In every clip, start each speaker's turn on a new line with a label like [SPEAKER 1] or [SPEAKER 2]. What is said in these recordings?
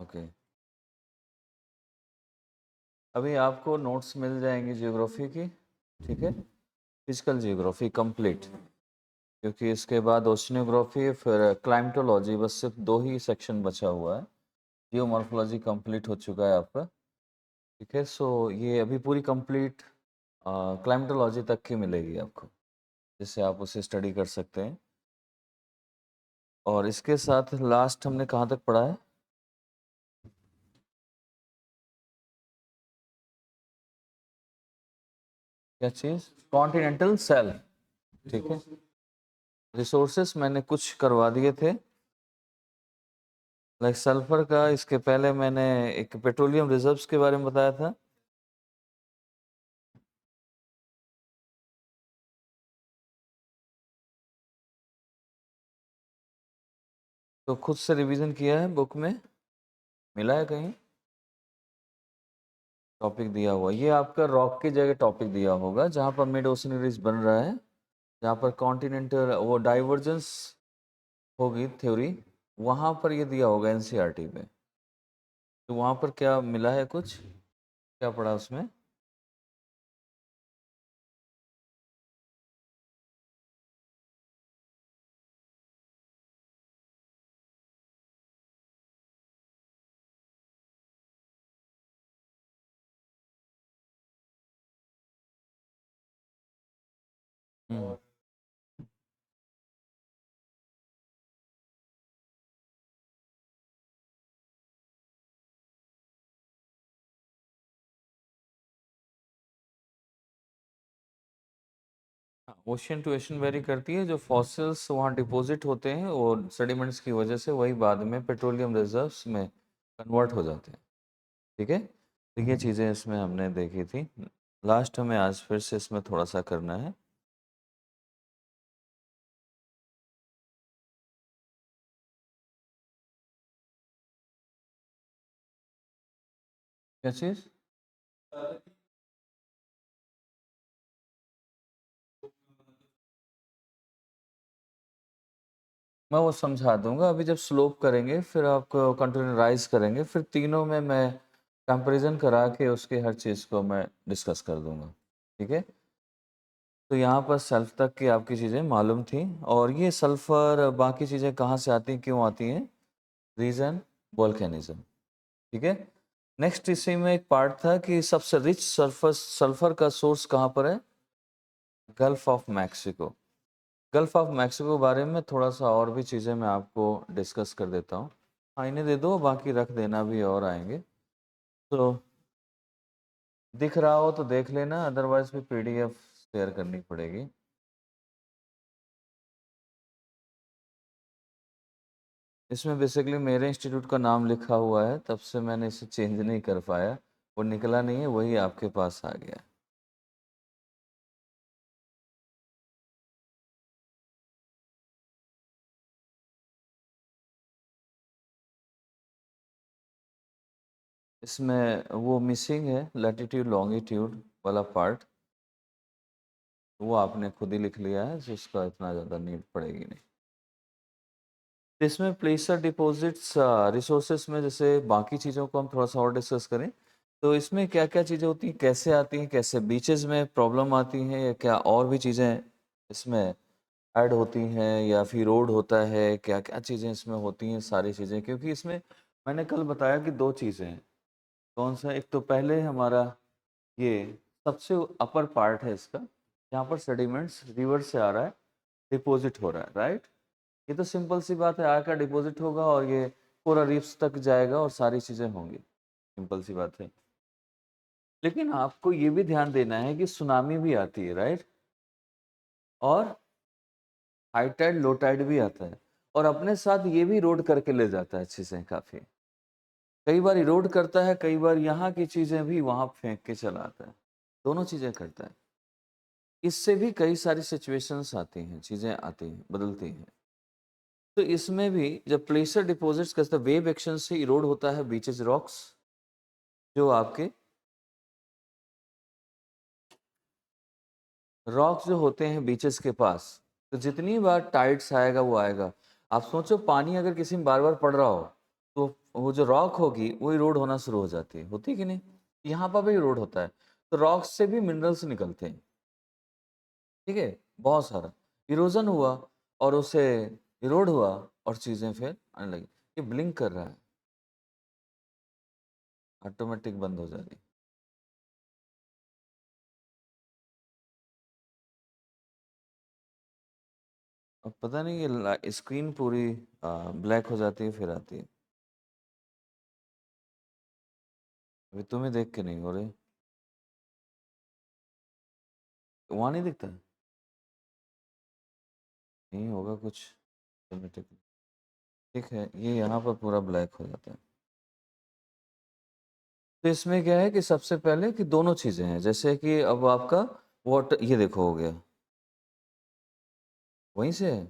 [SPEAKER 1] Okay, अभी आपको notes मिल जाएंगे जियोग्राफी की, ठीक है, फिजिकल जियोग्राफी कंप्लीट, क्योंकि इसके बाद ओशनियोग्राफी फिर क्लाइमेटोलॉजी, बस सिर्फ 2 ही सेक्शन बचा हुआ है। जियोमॉर्फोलॉजी कंप्लीट हो चुका है आपका, ठीक है। सो ये अभी पूरी कंप्लीट क्लाइमेटोलॉजी तक की मिलेगी आपको, जिससे आप उसे स्टडी कर सकते हैं। और इसके साथ लास्ट हमने कहाँ तक पढ़ा है? क्या चीज़? कॉन्टिनेंटल सेल, ठीक है। रिसोर्सेस मैंने कुछ करवा दिए थे, लाइक सल्फर का। इसके पहले मैंने एक पेट्रोलियम रिजर्व्स के बारे में बताया था। तो खुद से रिवीजन किया है, बुक में मिला है कहीं? टॉपिक दिया हुआ, ये आपका रॉक की जगह टॉपिक दिया होगा, जहाँ पर मिड ओशन रिज बन रहा है, जहाँ पर कॉन्टिनेंटल वो डाइवर्जेंस होगी थ्योरी, वहाँ पर ये दिया होगा एनसीईआरटी में। तो वहाँ पर क्या मिला है, कुछ क्या पढ़ा उसमें? हम्म, ओशियन टू ओशियन वेरी करती है। जो फॉसिल्स वहाँ डिपॉजिट होते हैं और सेडिमेंट्स की वजह से वही बाद में पेट्रोलियम रिजर्व्स में कन्वर्ट हो जाते हैं, ठीक है। तो ये चीज़ें इसमें हमने देखी थी। लास्ट हमें आज फिर से इसमें थोड़ा सा करना है। क्या चीज़? मैं वो समझा दूंगा। अभी जब स्लोप करेंगे फिर आपको कंटिन्यू राइज करेंगे, फिर तीनों में मैं कंपैरिजन करा के उसके हर चीज़ को मैं डिस्कस कर दूंगा, ठीक है। तो यहाँ पर सेल्फ तक की आपकी चीज़ें मालूम थी, और ये सल्फर बाकी चीज़ें कहाँ से आती हैं, क्यों आती हैं, रीज़न वोल्केनिज्म, ठीक है। नेक्स्ट इसी में एक पार्ट था कि सबसे रिच सल्फर सल्फर का सोर्स कहाँ पर है? Gulf of Mexico. Gulf of Mexico बारे में थोड़ा सा और भी चीज़ें मैं आपको डिस्कस कर देता हूँ। हाँ, इन्हें दे दो, बाकी रख देना, भी और आएंगे। तो दिख रहा हो तो देख लेना, अदरवाइज भी पीडीएफ शेयर करनी पड़ेगी। इसमें बेसिकली मेरे इंस्टीट्यूट का नाम लिखा हुआ है, तब से मैंने इसे चेंज नहीं कर पाया, वो निकला नहीं है, वही आपके पास आ गया। इसमें वो मिसिंग है, लैटिट्यूड लॉन्गिट्यूड वाला पार्ट, वो आपने खुद ही लिख लिया है, जिसका इतना ज़्यादा नीड पड़ेगी नहीं। तो इसमें प्लेसर डिपॉजिट्स रिसोर्सेस में, जैसे बाकी चीज़ों को हम थोड़ा सा और डिस्कस करें, तो इसमें क्या क्या चीज़ें होती हैं, कैसे आती हैं, कैसे बीचेस में प्रॉब्लम आती हैं, या क्या और भी चीज़ें इसमें ऐड होती हैं, या फिर रोड होता है, क्या क्या चीज़ें इसमें होती हैं, सारी चीज़ें। क्योंकि इसमें मैंने कल बताया कि 2 चीज़ें हैं। कौन सा? एक तो पहले हमारा ये सबसे अपर पार्ट है इसका, जहाँ पर सेडिमेंट्स रिवर से आ रहा है, डिपॉजिट हो रहा है, राइट। ये तो सिंपल सी बात है, आकर डिपॉजिट होगा और ये पूरा रीफ्स तक जाएगा और सारी चीज़ें होंगी, सिंपल सी बात है। लेकिन आपको ये भी ध्यान देना है कि सुनामी भी आती है, राइट, और हाई टाइड लो टाइड भी आता है, और अपने साथ ये भी इरोड करके ले जाता है चीज़ें काफ़ी। कई बार इरोड करता है, कई बार यहाँ की चीज़ें भी वहाँ फेंक के चला आता है, दोनों चीज़ें करता है। इससे भी कई सारी सिचुएशंस आती हैं, चीज़ें आती हैं, बदलती हैं। तो इसमें भी जब प्लेसर डिपॉजिट्स का वेव एक्शन से इरोड होता है बीचेस रॉक्स, जो आपके रॉक्स जो होते हैं बीचेस के पास, तो जितनी बार टाइड्स आएगा वो आएगा। आप सोचो, पानी अगर किसी में बार बार पड़ रहा हो, तो वो जो रॉक होगी वो इरोड होना शुरू हो जाती है, होती है कि नहीं? यहाँ पर भी इरोड होता है, तो रॉक से भी मिनरल्स निकलते हैं, ठीक है? बहुत सारा इरोजन हुआ और उसे इरोड हुआ और चीज़ें फिर आने लगी। ये ब्लिंक कर रहा है, ऑटोमेटिक बंद हो जा रही है। अब पता नहीं ये स्क्रीन पूरी ब्लैक हो जाती है फिर आती है। अभी तुम्हें देख के नहीं हो रही, वहाँ नहीं दिखता है? नहीं होगा कुछ ऑटोमेटिक। ठीक है, ये यहाँ पर पूरा ब्लैक हो जाता है। तो इसमें क्या है कि सबसे पहले कि दोनों चीज़ें हैं, जैसे कि अब आपका वाटर, ये देखो हो गया, वहीं से है।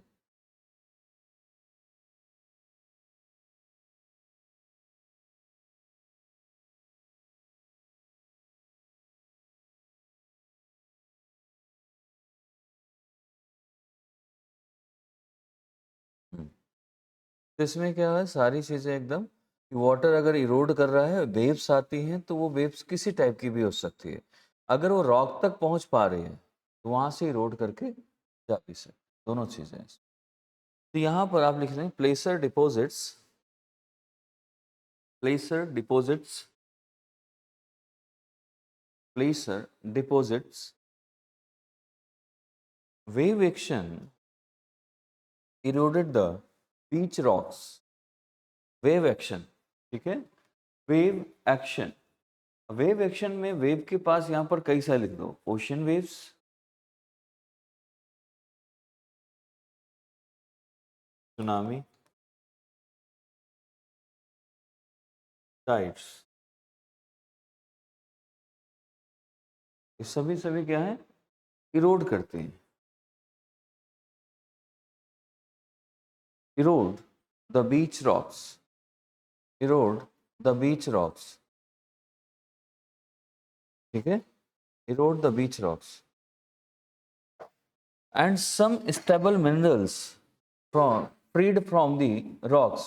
[SPEAKER 1] हम्म। तो इसमें क्या है, सारी चीज़ें एकदम, वाटर अगर इरोड कर रहा है, वेव्स आती हैं, तो वो वेव्स किसी टाइप की भी हो सकती है। अगर वो रॉक तक पहुंच पा रही है तो वहां से इरोड करके जा भी सकते, दोनों चीज़ें हैं। तो यहाँ पर आप लिख रहे हैं प्लेसर deposits, प्लेसर deposits, प्लेसर deposits wave action eroded the beach rocks, wave action, ठीक है? वेव एक्शन, वेव एक्शन में वेव के पास यहाँ पर कई सारे लिख दो, ओशन वेव्स, सुनामी, टाइड्स, ये सभी सभी क्या है, इरोड करते हैं, Erode the beach rocks, Erode the beach rocks, ठीक है? Erode the beach rocks and some stable minerals from freed from the rocks,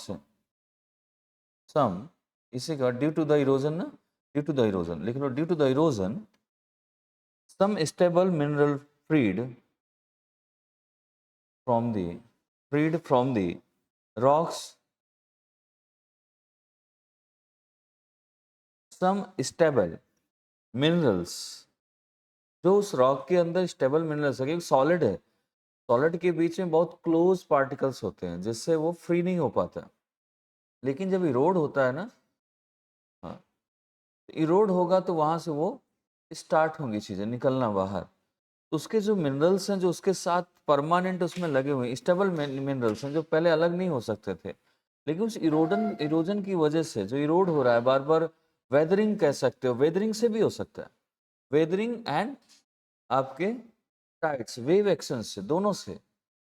[SPEAKER 1] some, इसी का ड्यू टू द इरोजन ना, ड्यू टू द इरोजन लिख लो, due to the erosion some stable mineral freed from the, freed from the rocks, some stable minerals, जो उस rock के अंदर stable minerals है, क्योंकि सॉलिड है, सॉलिड के बीच में बहुत क्लोज पार्टिकल्स होते हैं जिससे वो फ्री नहीं हो पाता, लेकिन जब इरोड होता है ना, हाँ, इरोड होगा तो वहां से वो स्टार्ट होंगी चीजें निकलना बाहर, तो उसके जो मिनरल्स हैं जो उसके साथ परमानेंट उसमें लगे हुए स्टेबल मिनरल्स हैं जो पहले अलग नहीं हो सकते थे, लेकिन उस इरोजन की वजह से जो इरोड हो रहा है बार बार, वेदरिंग कह सकते हो, वेदरिंग से भी हो सकता है, वेदरिंग एंड आपके टाइड्स, वेव एक्शन से, दोनों से,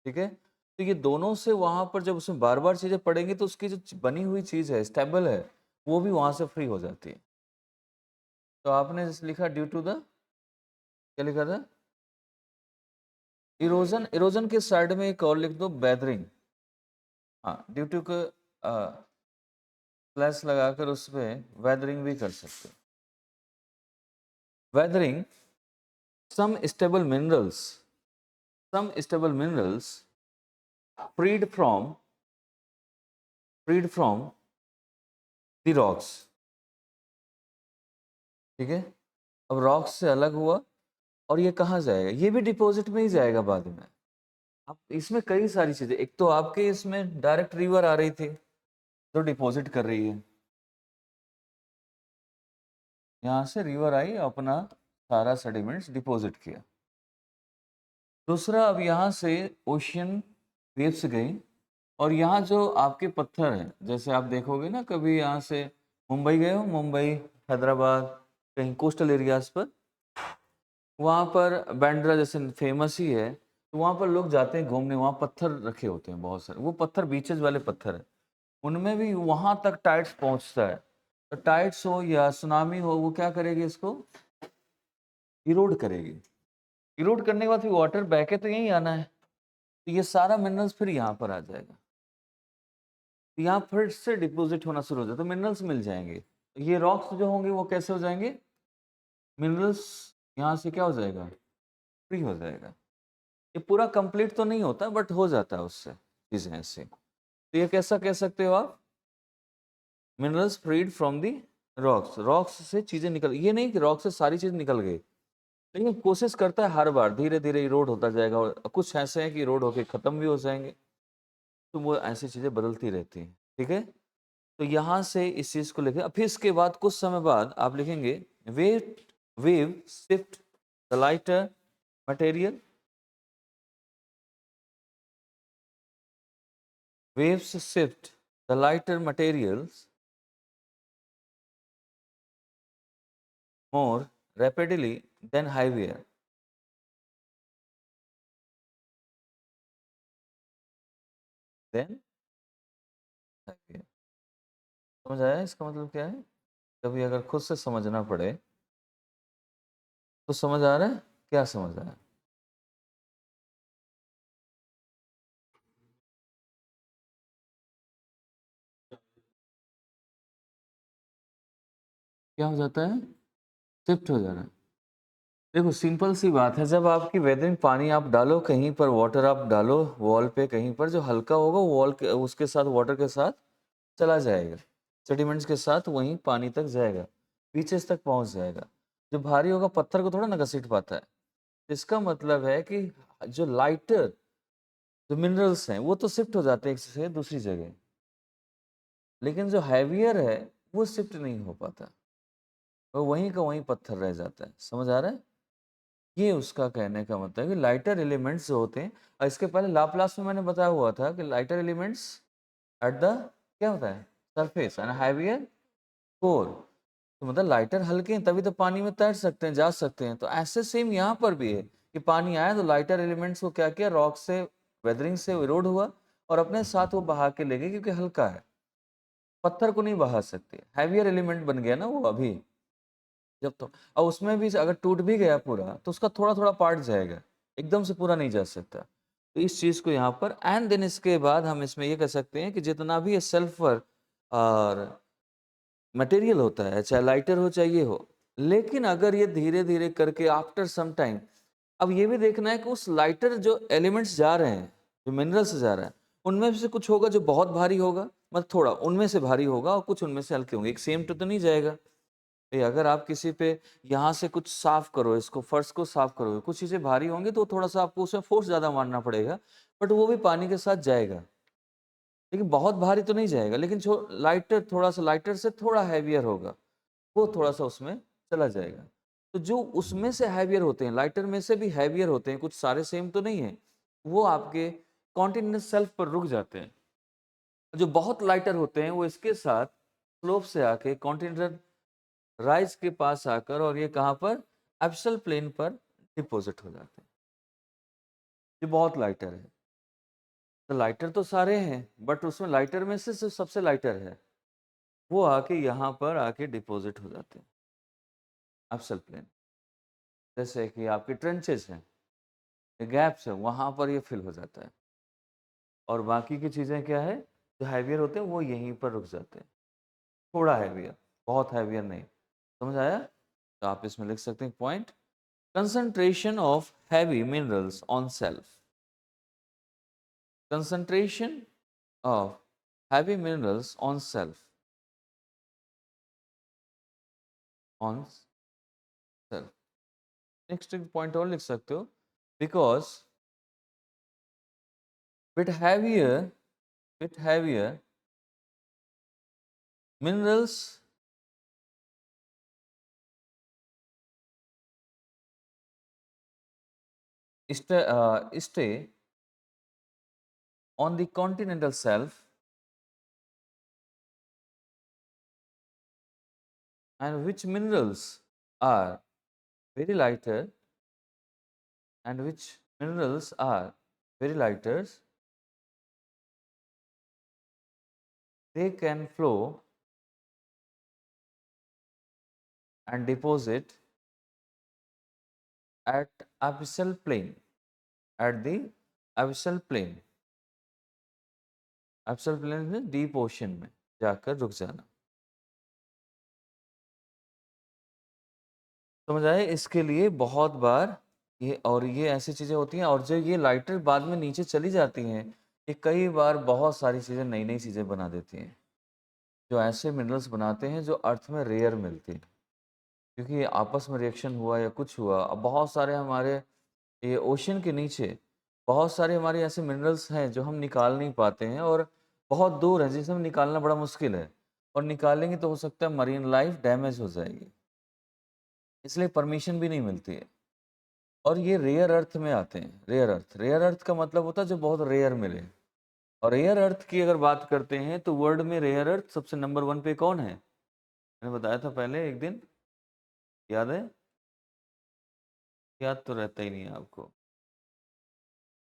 [SPEAKER 1] ठीक है? तो ये दोनों से वहां पर जब उसमें बार बार चीजें पड़ेंगी तो उसकी जो बनी हुई चीज है स्टेबल है, वो भी वहां से फ्री हो जाती है। तो आपने जैसे लिखा ड्यू टू द, क्या लिखा था, इरोजन, इरोजन के साइड में एक और लिख दो वेदरिंग, हाँ, ड्यू टू के प्लस लगाकर उसमें वेदरिंग भी कर सकते हो, weathering some stable minerals, some stable minerals freed from, freed from the rocks, ठीक है? अब रॉक्स से अलग हुआ और ये कहाँ जाएगा, ये भी डिपॉजिट में ही जाएगा बाद में। अब इसमें कई सारी चीजें, एक तो आपके इसमें डायरेक्ट रिवर आ रही थी जो डिपॉजिट कर रही है, यहाँ से रिवर आई अपना सारा सेडिमेंट्स डिपॉजिट किया। दूसरा, अब यहाँ से ओशियन वेव्स गई और यहाँ जो आपके पत्थर हैं, जैसे आप देखोगे ना कभी यहाँ से मुंबई गए हो, मुंबई, हैदराबाद, कहीं कोस्टल एरियाज पर, वहाँ पर बैंड्रा जैसे फेमस ही है, तो वहाँ पर लोग जाते हैं घूमने, वहाँ पत्थर रखे होते हैं बहुत सारे, वो पत्थर बीचेस वाले पत्थर है, उनमें भी वहाँ तक टाइड्स पहुँचता है, तो टाइड्स हो या सुनामी हो वो क्या करेगी, इसको इरोड करेगी, इरोड करने के बाद फिर वाटर बह के तो यहीं आना है, तो ये सारा मिनरल्स फिर यहाँ पर आ जाएगा, यहाँ फिर से डिपॉजिट होना शुरू हो जाता है, तो मिनरल्स मिल जाएंगे। ये रॉक्स जो होंगे वो कैसे हो जाएंगे, मिनरल्स यहाँ से क्या हो जाएगा, फ्री हो जाएगा। ये पूरा कंप्लीट तो नहीं होता बट हो जाता है उससे चीजें ऐसे। तो ये कैसा कह सकते हो आप, minerals freed from the rocks, rocks से चीजें निकल, ये नहीं कि रॉक से सारी चीज निकल गई, लेकिन कोशिश करता है हर बार, धीरे धीरे इरोड होता जाएगा, और कुछ ऐसे हैं कि इरोड होके खत्म भी हो जाएंगे, तो वो ऐसी चीजें बदलती रहती हैं, ठीक है। तो यहाँ से इस चीज को लिखे, फिर इसके बाद कुछ समय बाद आप लिखेंगे wave wave shift the lighter material, waves shift the lighter materials more rapidly than heavier. Then heavier. समझ आया इसका मतलब क्या है, कभी अगर खुद से समझना पड़े तो समझ आ रहा है, क्या समझ आया, क्या हो जाता है, शिफ्ट हो जा रहा है। देखो सिंपल सी बात है, जब आपकी वेदरिंग पानी आप डालो कहीं पर, वाटर आप डालो वॉल पे कहीं पर, जो हल्का होगा वो वॉल के उसके साथ वाटर के साथ चला जाएगा, सेडिमेंट्स के साथ वहीं पानी तक जाएगा, बीचेस तक पहुंच जाएगा। जो भारी होगा पत्थर को थोड़ा ना घसीट पाता है। इसका मतलब है कि जो लाइटर जो मिनरल्स हैं वो तो शिफ्ट हो जाते हैं एक से दूसरी जगह, लेकिन जो हैवियर है वो शिफ्ट नहीं हो पाता, वो वहीं का वहीं पत्थर रह जाता है। समझ आ रहा है, ये उसका कहने का मतलब है कि लाइटर एलिमेंट्स जो होते हैं, और इसके पहले लाप्लास में मैंने बताया हुआ था कि लाइटर एलिमेंट्स एट द क्या होता है, सरफेस, एंड हैवियर कोर। तो मतलब लाइटर हल्के हैं तभी तो पानी में तैर सकते हैं, जा सकते हैं। तो ऐसे सेम यहाँ पर भी है कि पानी आया तो लाइटर एलिमेंट्स को क्या किया, रॉक से वेदरिंग से इरोड हुआ और अपने साथ वो बहा के ले गए, क्योंकि हल्का है, पत्थर को नहीं बहा सकते, हैवियर एलिमेंट बन गया ना वो अभी, जब तो और उसमें भी अगर टूट भी गया पूरा तो उसका थोड़ा थोड़ा पार्ट जाएगा, एकदम से पूरा नहीं जा सकता। तो इस चीज को यहाँ पर एंड देन इसके बाद हम इसमें ये कह सकते हैं कि जितना भी ये सल्फर और मटेरियल होता है, चाहे लाइटर हो चाहे ये हो, लेकिन अगर ये धीरे धीरे करके आफ्टर सम टाइम, अब ये भी देखना है कि उस लाइटर जो एलिमेंट्स जा रहे हैं, जो मिनरल्स जा रहा है, उनमें से कुछ होगा जो बहुत भारी होगा, मतलब थोड़ा उनमें से भारी होगा और कुछ उनमें से हल्के होंगे, एक सेम तो नहीं जाएगा। अगर आप किसी पे यहाँ से कुछ साफ करो, इसको फर्श को साफ करोगे, कुछ चीजें भारी होंगी तो थोड़ा सा आपको उसमें फोर्स ज्यादा मारना पड़ेगा, बट वो भी पानी के साथ जाएगा, लेकिन बहुत भारी तो नहीं जाएगा। लेकिन जो लाइटर, थोड़ा सा लाइटर से थोड़ा हैवियर होगा, वो थोड़ा सा उसमें चला जाएगा। तो जो उसमें से हैवियर होते हैं, लाइटर में से भी हैवियर होते हैं, कुछ सारे सेम तो नहीं है, वो आपके कॉन्टिनेंटल शेल्फ पर रुक जाते हैं। जो बहुत लाइटर होते हैं वो इसके साथ स्लोप से आके कॉन्टिनेंटल राइज के पास आकर और ये कहाँ पर, एब्सल प्लेन पर डिपॉजिट हो जाते हैं। ये बहुत लाइटर है। तो लाइटर तो सारे हैं बट उसमें लाइटर में से सबसे लाइटर है, वो आके यहाँ पर आके डिपॉजिट हो जाते हैं एब्सल प्लेन। जैसे कि आपके ट्रेंचेस हैं, गैप्स है, वहाँ पर ये फिल हो जाता है, और बाकी की चीज़ें क्या है, जो हैवियर होते हैं वो यहीं पर रुक जाते हैं, थोड़ा हैवियर, बहुत हैवियर नहीं। समझ आया, तो आप इसमें लिख सकते हैं point, concentration of heavy minerals on self, concentration of heavy minerals on self, on self। Next एक पॉइंट और लिख सकते हो, because bit heavier bit heavier minerals stay on the continental shelf, and which minerals are very lighter, and which minerals are very lighter, they can flow and deposit at abyssal plane, at the abyssal plane, abyssal plain में deep ocean में जाकर रुक जाना। समझ आए? इसके लिए बहुत बार ये ऐसी चीज़ें होती हैं, और जो ये लाइटर बाद में नीचे चली जाती हैं, ये कई बार बहुत सारी चीज़ें, नई-नई चीज़ें बना देती हैं। जो ऐसे मिनरल्स बनाते हैं जो अर्थ में रेयर मिलती हैं। क्योंकि ये आपस में रिएक्शन हुआ या कुछ हुआ, अब बहुत सारे हमारे ये ओशन के नीचे बहुत सारे हमारे ऐसे मिनरल्स हैं जो हम निकाल नहीं पाते हैं, और बहुत दूर हैं जिसे हम निकालना बड़ा मुश्किल है, और निकालेंगे तो हो सकता है मरीन लाइफ डैमेज हो जाएगी, इसलिए परमिशन भी नहीं मिलती है। और ये रेयर अर्थ में आते हैं। रेयर अर्थ का मतलब होता है जो बहुत रेयर मिले। और रेयर अर्थ की अगर बात करते हैं तो वर्ल्ड में रेयर अर्थ सबसे नंबर 1 पे कौन है? मैंने बताया था पहले एक दिन, याद है? याद तो रहता ही नहीं है आपको।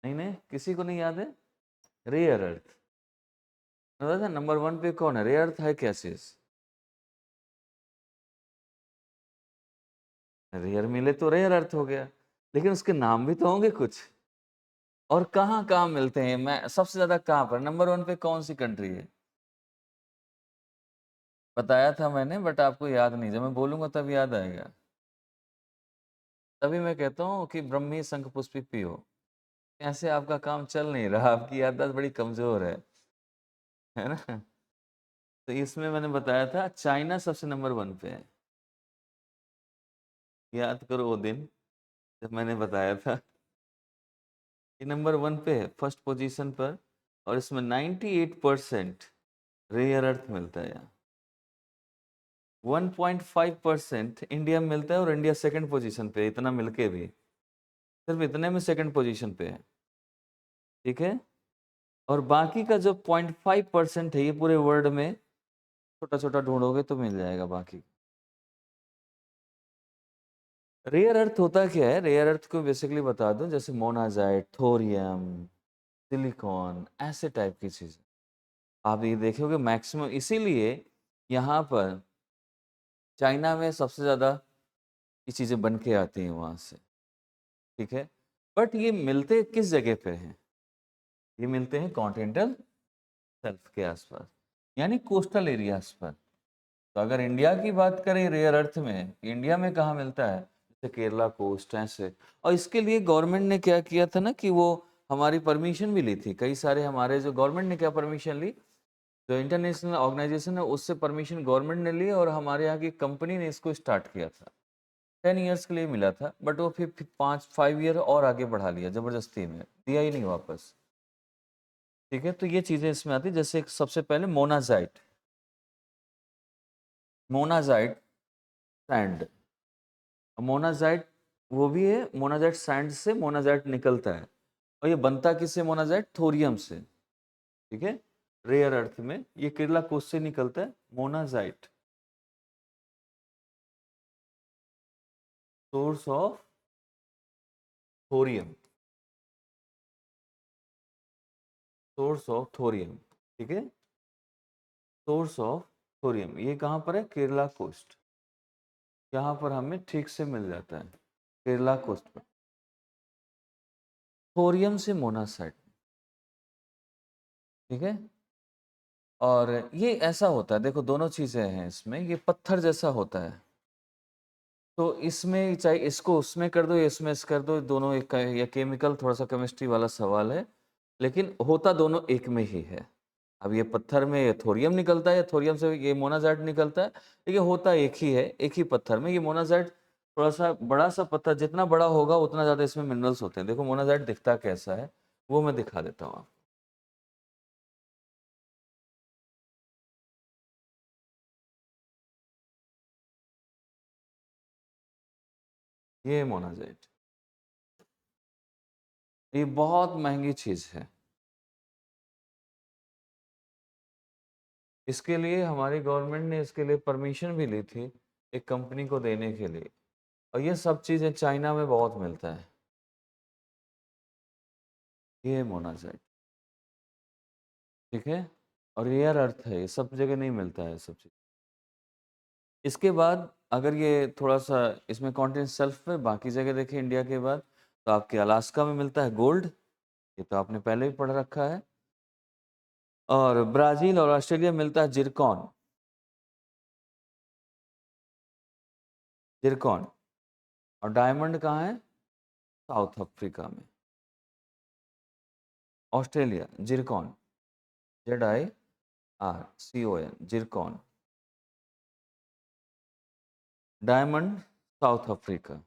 [SPEAKER 1] नहीं, नहीं, किसी को नहीं याद है? Rare earth. बताया था नंबर 1 पे कौन है? रेयर अर्थ है क्या चीज़? रेयर मिले तो रेयर अर्थ हो गया, लेकिन उसके नाम भी तो होंगे कुछ। और कहाँ-कहाँ मिलते हैं? मैं सबसे ज़्यादा कहाँ पर? नंबर 1 पे कौन-सी कंट्री है? बताया था मैंने, बट आपको याद नहीं। जब मैं बोलूँगा तब याद आएगा। तभी मैं कहता हूँ कि ब्रह्मी शंख पुष्पी पियो। कैसे आपका काम चल नहीं रहा? आपकी याददाश्त बड़ी कमज़ोर है ना? तो इसमें मैंने बताया था चाइना सबसे नंबर 1 पे है। याद करो वो दिन जब मैंने बताया था। ये नंबर 1 पे है, फर्स्ट पोजीशन पर, और इसमें 98% रेयर अर्थ मिलता है यहाँ। 1.5% इंडिया में मिलता है, और इंडिया सेकंड पोजीशन पे है, इतना मिलके भी। सिर्फ इतने में सेकंड पोजीशन पे है, ठीक है? और बाकी का जो 0.5% है, ये पूरे वर्ल्ड में छोटा-छोटा ढूँढोगे तो मिल जाएगा बाकी। रेयर अर्थ होता क्या है? रेयर अर्थ को बेसिकली बता दूँ, जैसे मोनाज़ाइट, थोरियम, सिलिकॉन, ऐसे टाइप की चीज़ें। आप ये देखोगे मैक्सिमम, इसीलिए यहाँ पर चाइना में सबसे ज़्यादा ये चीज़ें बन के आती हैं वहाँ से, ठीक है? बट ये मिलते किस जगह पे हैं? ये मिलते हैं कॉन्टिनेंटल शेल्फ के आसपास, यानी कोस्टल एरियाज़ पर। तो अगर इंडिया की बात करें रेयर अर्थ में, इंडिया में कहाँ मिलता है? जैसे केरला कोस्ट ऐसे। और इसके लिए गवर्नमेंट ने क्या किया था ना कि वो हमारी परमिशन भी ली थी। कई सारे हमारे जो गवर्नमेंट ने क्या परमिशन ली? जो इंटरनेशनल ऑर्गेनाइजेशन है उससे परमिशन गवर्नमेंट ने ली, और हमारे यहाँ की कंपनी ने इसको स्टार्ट किया था। 10 इयर्स के लिए मिला था, बट वो फिर 5 ईयर और आगे बढ़ा लिया ज़बरदस्ती में, दिया ही नहीं वापस। ठीक है? तो ये चीज़ें इसमें आती हैं, जैसे एक सबसे पहले मोनाज़ाइट। Monazite sand. मोनाज़ाइट वो भी है, मोनाज़ाइट सैंड से मोनाज़ाइट निकलता है, और ये बनता किससे? मोनाज़ाइट थोरियम से, ठीक है? रेयर अर्थ में ये केरला कोस्ट से निकलता है monazite. Source of thorium, source of thorium, ठीक है? सोर्स ऑफ थोरियम, ये कहाँ पर है? केरला कोस्ट। यहाँ पर हमें ठीक से मिल जाता है, केरला कोस्ट पर। थोरियम से मोनाज़ाइट, ठीक है? और ये ऐसा होता है, देखो दोनों चीज़ें हैं इसमें, ये पत्थर जैसा होता है। तो इसमें चाहे इसको उसमें कर दो या इसमें इस कर दो, दोनों एक का या केमिकल थोड़ा-सा केमिस्ट्री वाला सवाल है, लेकिन होता दोनों एक में ही है। अब ये पत्थर में ये थोरियम निकलता है, या थोरियम से ये मोनाज़ाइट निकलता है, लेकिन होता एक ही है, एक ही पत्थर में। ये मोनाज़ाइट थोड़ा-सा बड़ा-सा पत्थर, जितना बड़ा होगा उतना ज़्यादा इसमें मिनरल्स होते हैं। देखो मोनाज़ाइट दिखता कैसा है, वो मैं दिखा देता हूँ आपको। ये है मोनाज़ाइट। ये बहुत महँगी चीज़ है। इसके लिए हमारी गवर्नमेंट ने इसके लिए परमिशन भी ली थी, एक कंपनी को देने के लिए। और ये सब चीज़ें चाइना में बहुत मिलता है। ये है मोनाज़ाइट, ठीक है? और रेयर अर्थ है, ये सब जगह नहीं मिलता है ये सब चीज़। इसके बाद अगर ये थोड़ा-सा इसमें कॉन्टिनेंट शेल्फ पे बाकी जगह देखें इंडिया के बाद, तो आपके अलास्का में मिलता है गोल्ड, ये तो आपने पहले भी पढ़ रखा है। और ब्राजील और ऑस्ट्रेलिया मिलता है जिरकॉन। जिरकॉन। और डायमंड कहाँ है? साउथ अफ्रीका में। Australia Zircon, ZIRCON, Zircon. Diamond south Africa.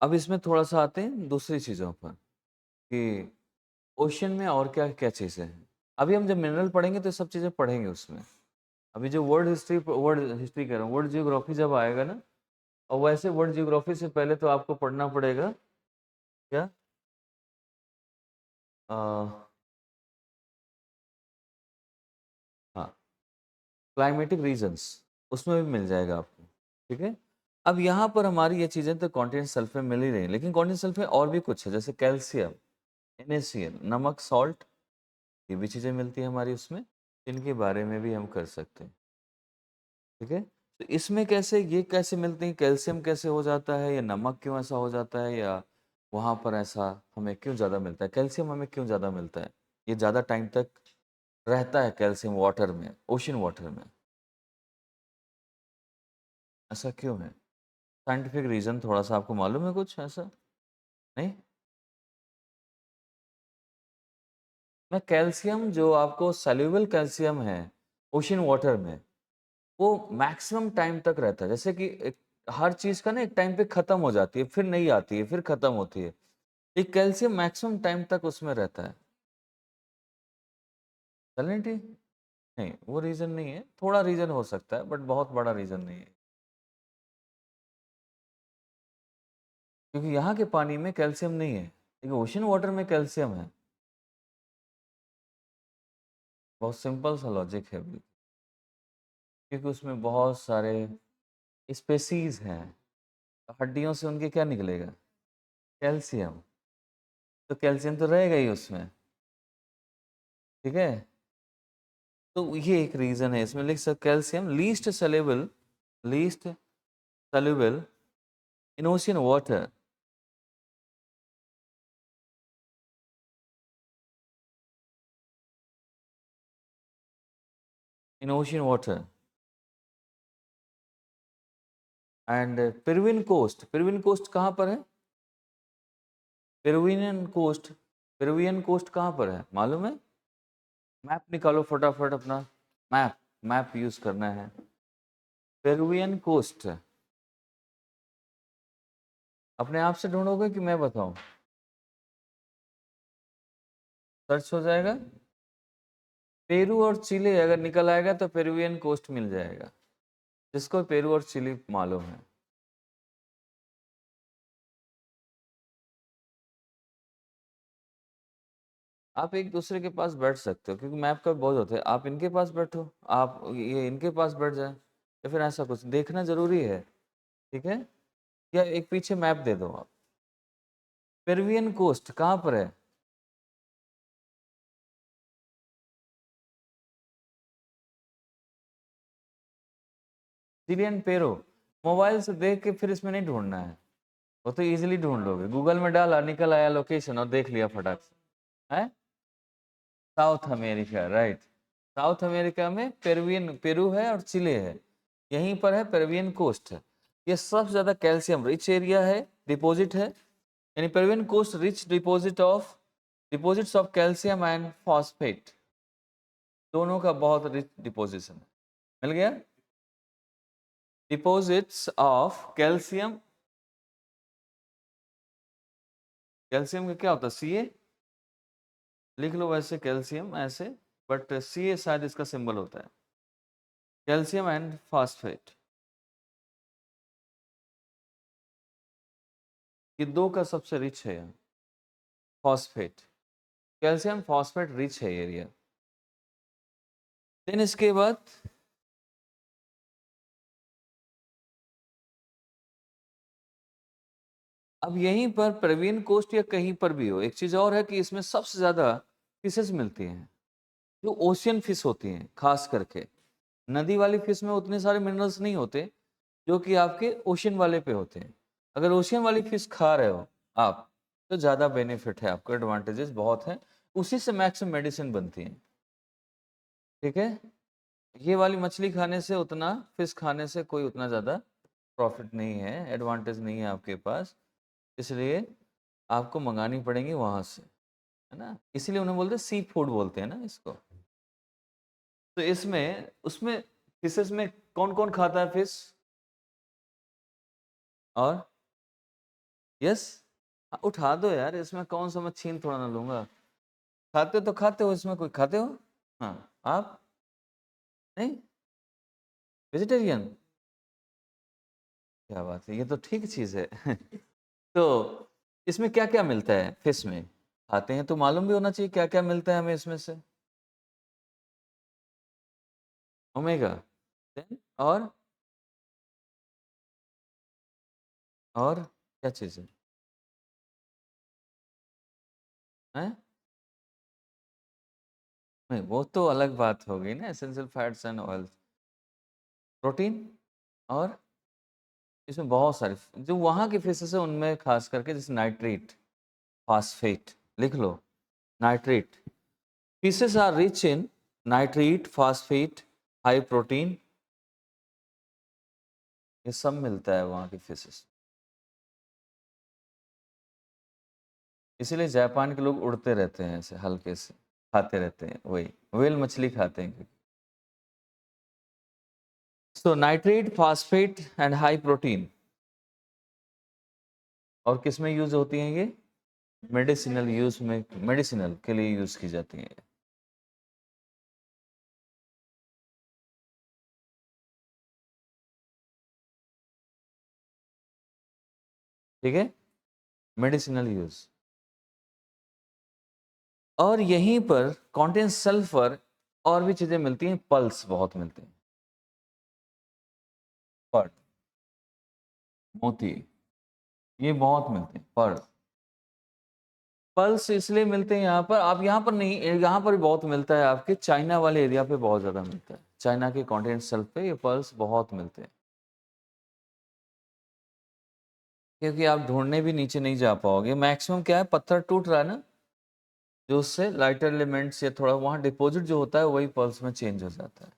[SPEAKER 1] अब इसमें थोड़ा सा आते हैं दूसरी चीज़ों पर कि ओशन में और क्या क्या चीज़ें हैं। अभी हम जब मिनरल पढ़ेंगे तो ये सब चीज़ें पढ़ेंगे उसमें। अभी जो वर्ल्ड हिस्ट्री कह रहा हूँ, वर्ल्ड जियोग्राफी जब आएगा ना, और वैसे वर्ल्ड जियोग्राफी से पहले तो आपको पढ़ना पड़ेगा क्या, हाँ, क्लाइमेटिक रीजन्स, उसमें भी मिल जाएगा आपको। ठीक है। अब यहाँ पर हमारी ये चीज़ें तो कॉन्टिनेंट सेल्फ में मिल ही रही हैं, लेकिन कॉन्टिनेंट सेल्फ में और भी कुछ है, जैसे कैल्शियम, NaCl, नमक, सॉल्ट, ये भी चीज़ें मिलती हैं हमारी उसमें। इनके बारे में भी हम कर सकते हैं। ठीक है। तो इसमें कैसे, ये कैसे मिलती हैं, कैल्शियम कैसे हो जाता है, या नमक क्यों ऐसा हो जाता है, या वहाँ पर ऐसा हमें क्यों ज़्यादा मिलता है, कैल्शियम हमें क्यों ज़्यादा मिलता है, ये ज़्यादा टाइम तक रहता है कैल्शियम वाटर में, ओशन वाटर में, ऐसा क्यों है? साइंटिफिक रीज़न थोड़ा सा आपको मालूम है कुछ ऐसा? नहीं? मैं कैल्शियम जो आपको सॉल्युबल कैल्शियम है ओशन वाटर में, वो मैक्सिमम टाइम तक रहता है। जैसे कि हर चीज़ का ना एक टाइम पे ख़त्म हो जाती है, फिर नहीं आती है, फिर ख़त्म होती है। ये कैल्शियम मैक्सिमम टाइम तक उसमें रहता है। सैलिनिटी? नहीं, वो रीज़न नहीं है, थोड़ा रीज़न हो सकता है, बट बहुत बड़ा रीज़न नहीं है। क्योंकि यहाँ के पानी में कैल्शियम नहीं है, लेकिन ओशन वाटर में कैल्शियम है। बहुत सिंपल सा लॉजिक है बिल्कुल। क्योंकि उसमें बहुत सारे स्पेसीज़ हैं, हड्डियों से उनके क्या निकलेगा? कैल्शियम। तो कैल्शियम तो रहेगा ही उसमें। ठीक है। तो ये एक रीज़न है, इसमें लिख सकते calcium least soluble in ocean water, in ocean water and Peruvian coast कहाँ पर है? पेरुवियन कोस्ट कहाँ पर है मालूम है? मैप निकालो फटाफट अपना, मैप मैप यूज करना है। पेरुवियन कोस्ट अपने आप से ढूंढोगे कि मैं बताऊं? सर्च हो जाएगा। पेरू और चिले अगर निकल आएगा तो पेरुवियन कोस्ट मिल जाएगा, जिसको पेरू और चिली मालूम है। आप एक दूसरे के पास बैठ सकते हो, क्योंकि मैप का बहुत होता है, आप इनके पास बैठो, आप ये इनके पास बैठ जाए, या फिर ऐसा कुछ देखना जरूरी है। ठीक है। या एक पीछे मैप दे दो आप। पेरुवियन कोस्ट कहाँ पर है? चिलियन पेरो। मोबाइल से देख के फिर इसमें नहीं ढूंढना है, वो तो इजीली ढूंढ लोगे, गूगल में डाला निकल आया लोकेशन और देख लिया फटाक से। है south America, right. South America में पेरू है और चिले है, यहीं पर है पेरुवियन कोस्ट है। ये सबसे ज़्यादा कैल्शियम रिच एरिया है, डिपॉजिट है, यानी Peruvian coast rich deposits of calcium and phosphate, दोनों का बहुत रिच डिपोजिशन है। मिल गया? डिपॉजिट्स ऑफ कैल्शियम, कैल्शियम का क्या होता है? Ca, लिख लो वैसे कैल्शियम ऐसे, बट Ca शायद इसका सिंबल होता है। कैल्शियम एंड फॉस्फेट, ये दो का सबसे रिच है यहाँ। फॉस्फेट, कैल्शियम फॉस्फेट रिच है एरिया। देन इसके बाद अब यहीं पर पेरुवियन कोस्ट या कहीं पर भी हो, एक चीज और है कि इसमें सबसे ज्यादा फिशेस मिलती हैं, जो ओशियन फिश होती हैं, खास करके। नदी वाली फिश में उतने सारे मिनरल्स नहीं होते, जो कि आपके ओशन वाले पे होते हैं। अगर ओशन वाली फिश खा रहे हो आप, तो ज़्यादा बेनिफिट है आपको, एडवांटेजेस बहुत हैं। उसी से मैक्सिमम मेडिसिन बनती है, ठीक है। ये वाली मछली खाने से उतना, फिश खाने से कोई उतना ज़्यादा प्रॉफिट नहीं है, एडवांटेज नहीं है आपके पास, इसलिए आपको मंगानी पड़ेंगी वहाँ से, है ना। इसीलिए उन्हें बोलते हैं सी फूड बोलते हैं ना इसको। तो इसमें उसमें फिशेस में कौन कौन खाता है फिश? और यस, उठा दो यार, इसमें कौन सा मैं छीन थोड़ा ना लूंगा। खाते तो खाते हो, इसमें कोई खाते हो? हाँ, आप नहीं, वेजिटेरियन, क्या बात है, ये तो ठीक चीज़ है। तो इसमें क्या क्या मिलता है फिश में? खाते हैं तो मालूम भी होना चाहिए क्या क्या मिलता है हमें इसमें से। ओमेगा, देन और क्या चीज़ है? हैं? नहीं, वो तो अलग बात हो गई ना, essential fats and oils. Protein, और इसमें बहुत सारे जो वहाँ की फिशेस है उनमें खास करके, जैसे नाइट्रेट, फास्फेट, लिख लो, nitrate. Fishes are rich in nitrate, phosphate, high protein, ये सब मिलता है वहाँ की फिशेस। इसीलिए जापान के लोग उड़ते रहते हैं ऐसे हल्के से, खाते रहते हैं, वही व्हेल मछली खाते हैं। So nitrate, phosphate and high protein, और किस में यूज होती हैं ये? मेडिसिनल यूज में, मेडिसिनल के लिए यूज की जाती है, ठीक है, मेडिसिनल यूज। और यहीं पर कॉन्टेन सल्फर, और भी चीजें मिलती हैं, पल्स बहुत मिलते हैं, पर्ल, मोती, ये बहुत मिलते हैं, पर्ल, पल्स इसलिए मिलते हैं यहाँ पर, आप यहाँ पर नहीं, यहाँ पर भी बहुत मिलता है, आपके चाइना वाले एरिया पे बहुत ज्यादा मिलता है, चाइना के कॉन्टिनेंट शेल्फ पे ये पल्स बहुत मिलते हैं, क्योंकि आप ढूंढने भी नीचे नहीं जा पाओगे, मैक्सिमम क्या है, पत्थर टूट रहा है ना, जो उससे लाइटर एलिमेंट्स या थोड़ा वहाँ डिपॉजिट जो होता है वही पल्स में चेंज हो जाता है,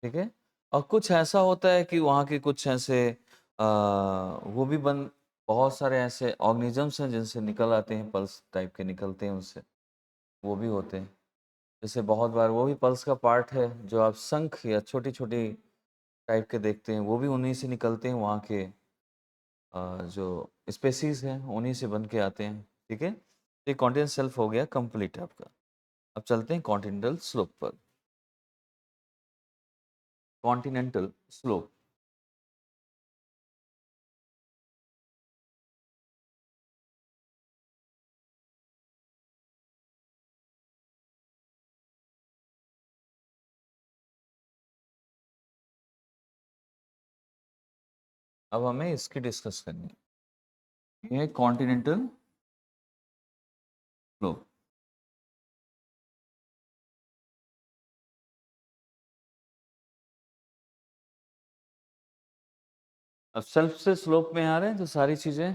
[SPEAKER 1] ठीक है। और कुछ ऐसा होता है कि वहाँ के कुछ ऐसे वो भी बन, बहुत सारे ऐसे ऑर्गेनिजम्स हैं जिनसे निकल आते हैं, पल्स टाइप के निकलते हैं उनसे, वो भी होते हैं। जैसे बहुत बार वो भी पल्स का पार्ट है, जो आप शंख या छोटी छोटी टाइप के देखते हैं, वो भी उन्हीं से निकलते हैं, वहाँ के जो स्पेसीज हैं उन्हीं से बन के आते हैं, ठीक है। तो ये कॉन्टिनेंट शेल्फ हो गया कंप्लीट आपका। अब चलते हैं कॉन्टिनेंटल स्लोप पर। कॉन्टिनेंटल स्लोप, अब हमें इसकी डिस्कस करनी है, ये कॉन्टिनेंटल स्लोप। अब सेल्फ से स्लोप में आ रहे हैं तो सारी चीज़ें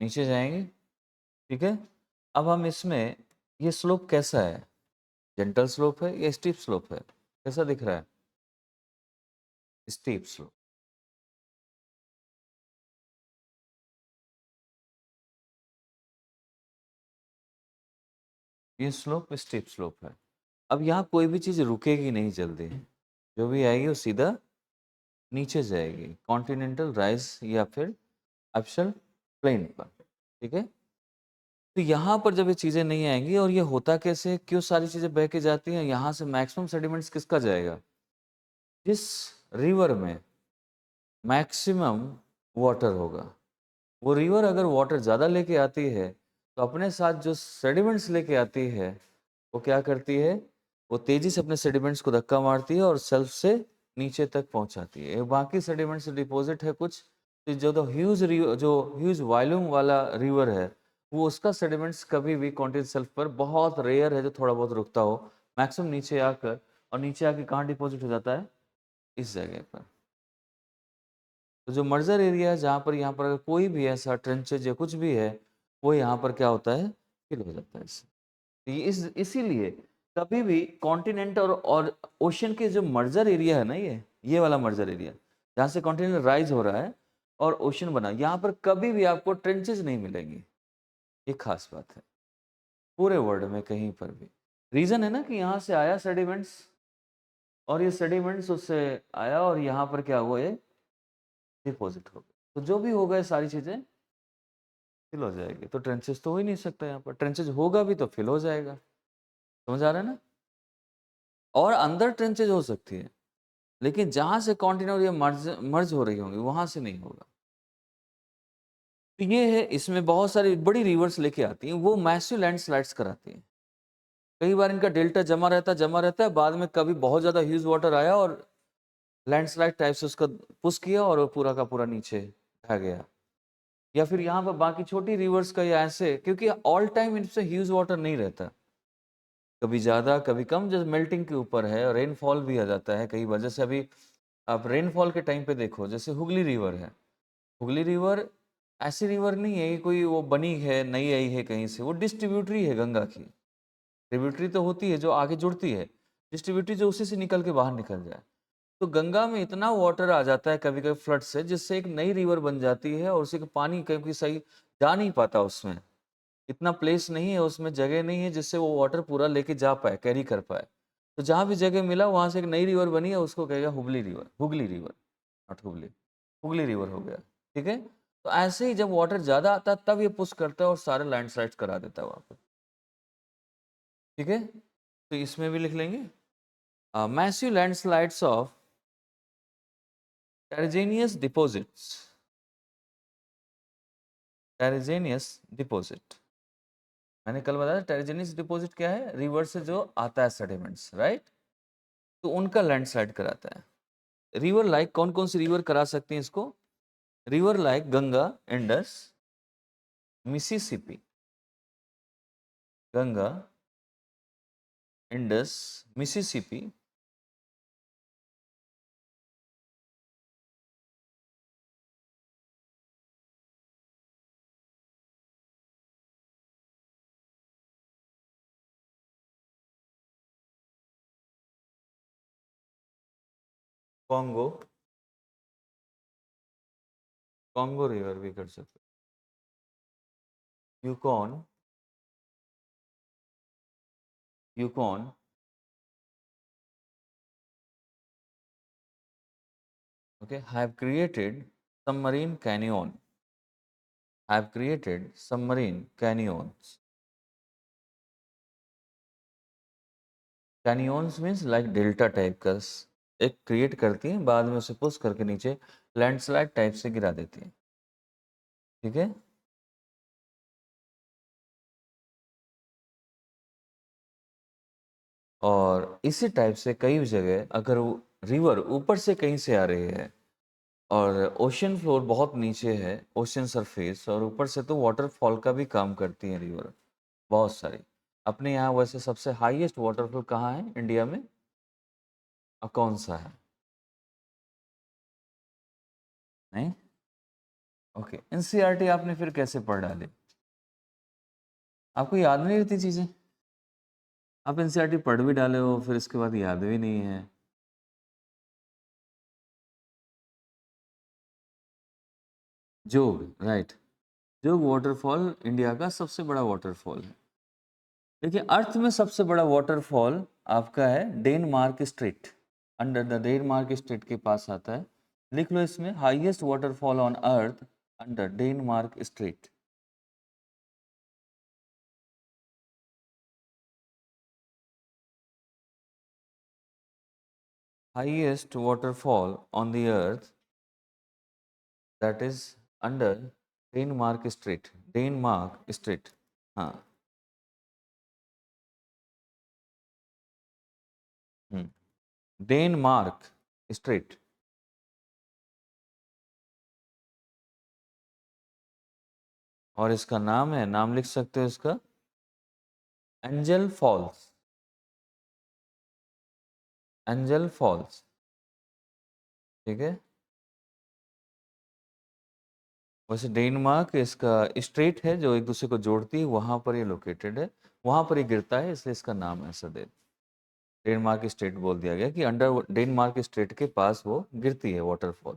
[SPEAKER 1] नीचे जाएंगी, ठीक है। अब हम इसमें, ये स्लोप कैसा है, जेंटल स्लोप है या स्टीप स्लोप है, कैसा दिख रहा है? स्टीप स्लोप, ये स्लोप स्टीप स्लोप है। अब यहाँ कोई भी चीज़ रुकेगी नहीं जल्दी, जो भी आएगी वो सीधा नीचे जाएगी, कॉन्टिनेंटल राइज या फिर एब्सल प्लेन पर, ठीक है। तो यहाँ पर जब ये चीज़ें नहीं आएंगी, और ये होता कैसे, क्यों सारी चीज़ें बह के जाती हैं, यहाँ से मैक्सिमम सेडिमेंट्स किसका जाएगा, जिस रिवर में मैक्सिमम वाटर होगा, वो रिवर अगर वाटर ज़्यादा लेके आती है, तो अपने साथ जो सेडिमेंट्स लेके आती है, वो क्या करती है, वो तेज़ी से अपने सेडिमेंट्स को धक्का मारती है और सेल्फ से नीचे तक पहुंचाती है। बाकी सेडिमेंट्स डिपॉजिट है कुछ, तो जो ह्यूज वॉल्यूम वाला रिवर है, वो उसका सेडिमेंट्स कभी भी कॉन्टिनेंट सेल्फ पर बहुत रेयर है जो थोड़ा बहुत रुकता हो, मैक्सिमम नीचे आकर, और नीचे आके कहाँ डिपॉजिट हो जाता है, इस जगह पर, तो जो मर्जर एरिया है जहाँ पर यहाँ पर अगर कोई भी ऐसा ट्रेंचेज या कुछ भी है, वो यहाँ पर क्या होता है, फिल हो जाता है इससे। तो ये इसीलिए कभी भी कॉन्टिनेंट और ओशन के जो मर्जर एरिया है ना, ये वाला मर्जर एरिया जहाँ से कॉन्टिनेंट राइज हो रहा है और ओशन बना, यहाँ पर कभी भी आपको ट्रेंचेस नहीं मिलेंगी। ये खास बात है पूरे वर्ल्ड में कहीं पर भी। रीजन है ना कि यहाँ से आया सेडिमेंट्स, और ये सेडिमेंट्स उससे आया और यहाँ पर क्या हुआ, ये डिपॉजिट हो गए। तो जो भी होगा ये सारी चीजें फिल हो जाएगी। तो ट्रेंचेस तो हो ही नहीं सकता यहाँ पर, ट्रेंचेस होगा भी तो फिल हो जाएगा। समझ आ रहा है ना? और अंदर ट्रेंचेज हो सकती है, लेकिन जहां से कॉन्टिनेंट ये मर्ज मर्ज हो रही होंगी वहां से नहीं होगा। तो ये है, इसमें बहुत सारी बड़ी रिवर्स लेके आती हैं, वो मैसिव लैंडस्लाइड्स कराती हैं। कई बार इनका डेल्टा जमा रहता है, बाद में कभी बहुत ज्यादा ह्यूज वाटर आया और लैंडस्लाइड टाइप से उसका पुश किया और वो पूरा का पूरा नीचे ढह गया। या फिर यहाँ पर बाकी छोटी रिवर्स का या ऐसे, क्योंकि ऑल टाइम इनसे ह्यूज वाटर नहीं रहता, कभी ज़्यादा कभी कम, जैसे मेल्टिंग के ऊपर है। रेनफॉल भी आ जाता है कई बार, जैसे अभी आप रेनफॉल के टाइम पे देखो, जैसे हुगली रिवर है। हुगली रिवर ऐसी रिवर नहीं है कि कोई वो बनी है नई आई है कहीं से, वो डिस्ट्रीब्यूटरी है गंगा की। ट्रिब्यूटरी तो होती है जो आगे जुड़ती है, डिस्ट्रीब्यूटरी जो उसी से निकल के बाहर निकल जाए। तो गंगा में इतना वाटर आ जाता है कभी कभी फ्लड से, जिससे एक नई रिवर बन जाती है और उसी का पानी कभी सही जा नहीं पाता, उसमें इतना प्लेस नहीं है, उसमें जगह नहीं है जिससे वो वाटर पूरा लेके जा पाए, कैरी कर पाए। तो जहाँ भी जगह मिला वहां से एक नई रिवर बनी है, उसको कहेगा Hooghly river. Hooghly river, not Hooghly, Hooghly river हो गया। ठीक है। तो ऐसे ही जब वाटर ज्यादा आता है तब ये पुश करता है और सारे लैंडस्लाइड करा देता है वहां पर। ठीक है। तो इसमें भी लिख लेंगे massive landslides of terrigenous deposits. Terrigenous deposit, मैंने कल बताया टेरिजेनियस डिपॉजिट क्या है, रिवर से जो आता है सेडिमेंट्स, राइट। तो उनका लैंडस्लाइड कराता है। रिवर लाइक कौन कौन सी रिवर करा सकते हैं इसको? River like Ganga, Indus, Mississippi, Ganga, Indus, Mississippi, Congo, Congo river भी कर सकते, Yukon, Yukon, okay, have created submarine canyon, have created submarine canyons. Canyons means like delta type का एक क्रिएट करती है, बाद में उसे पुश करके नीचे लैंडस्लाइड टाइप से गिरा देती है। ठीक है। और इसी टाइप से कई जगह अगर रिवर ऊपर से कहीं से आ रही है और ओशन फ्लोर बहुत नीचे है, ओशन सरफेस, और ऊपर से तो वाटरफॉल का भी काम करती है रिवर बहुत सारी। अपने यहाँ वैसे सबसे हाईएस्ट वाटरफॉल कहाँ है इंडिया में, और कौन सा है? नहीं। ओके, एनसीईआरटी आपने फिर कैसे पढ़ डाली? आपको याद नहीं रहती चीजें? आप एनसीईआरटी पढ़ भी डाले हो फिर इसके बाद याद भी नहीं है। जोग, राइट। जोग वाटरफॉल इंडिया का सबसे बड़ा वाटरफॉल है। देखिए, अर्थ में सबसे बड़ा वाटरफॉल आपका है Denmark strait, under the Denmark strait के पास आता है। लिख लो इसमें, highest waterfall on earth under Denmark strait. Highest waterfall on the earth that is under Denmark strait, Denmark strait. हाँ। Denmark strait. और इसका नाम है, नाम लिख सकते हो इसका, एंजल फॉल्स, एंजल फॉल्स। ठीक है। वैसे डेनमार्क इसका स्ट्रेट है जो एक दूसरे को जोड़ती है, वहाँ पर ये लोकेटेड है, वहाँ पर ये गिरता है, इसलिए इसका नाम ऐसा दे डेनमार्क स्ट्रेट बोल दिया गया कि अंडर डेनमार्क स्ट्रेट के पास वो गिरती है वाटरफॉल।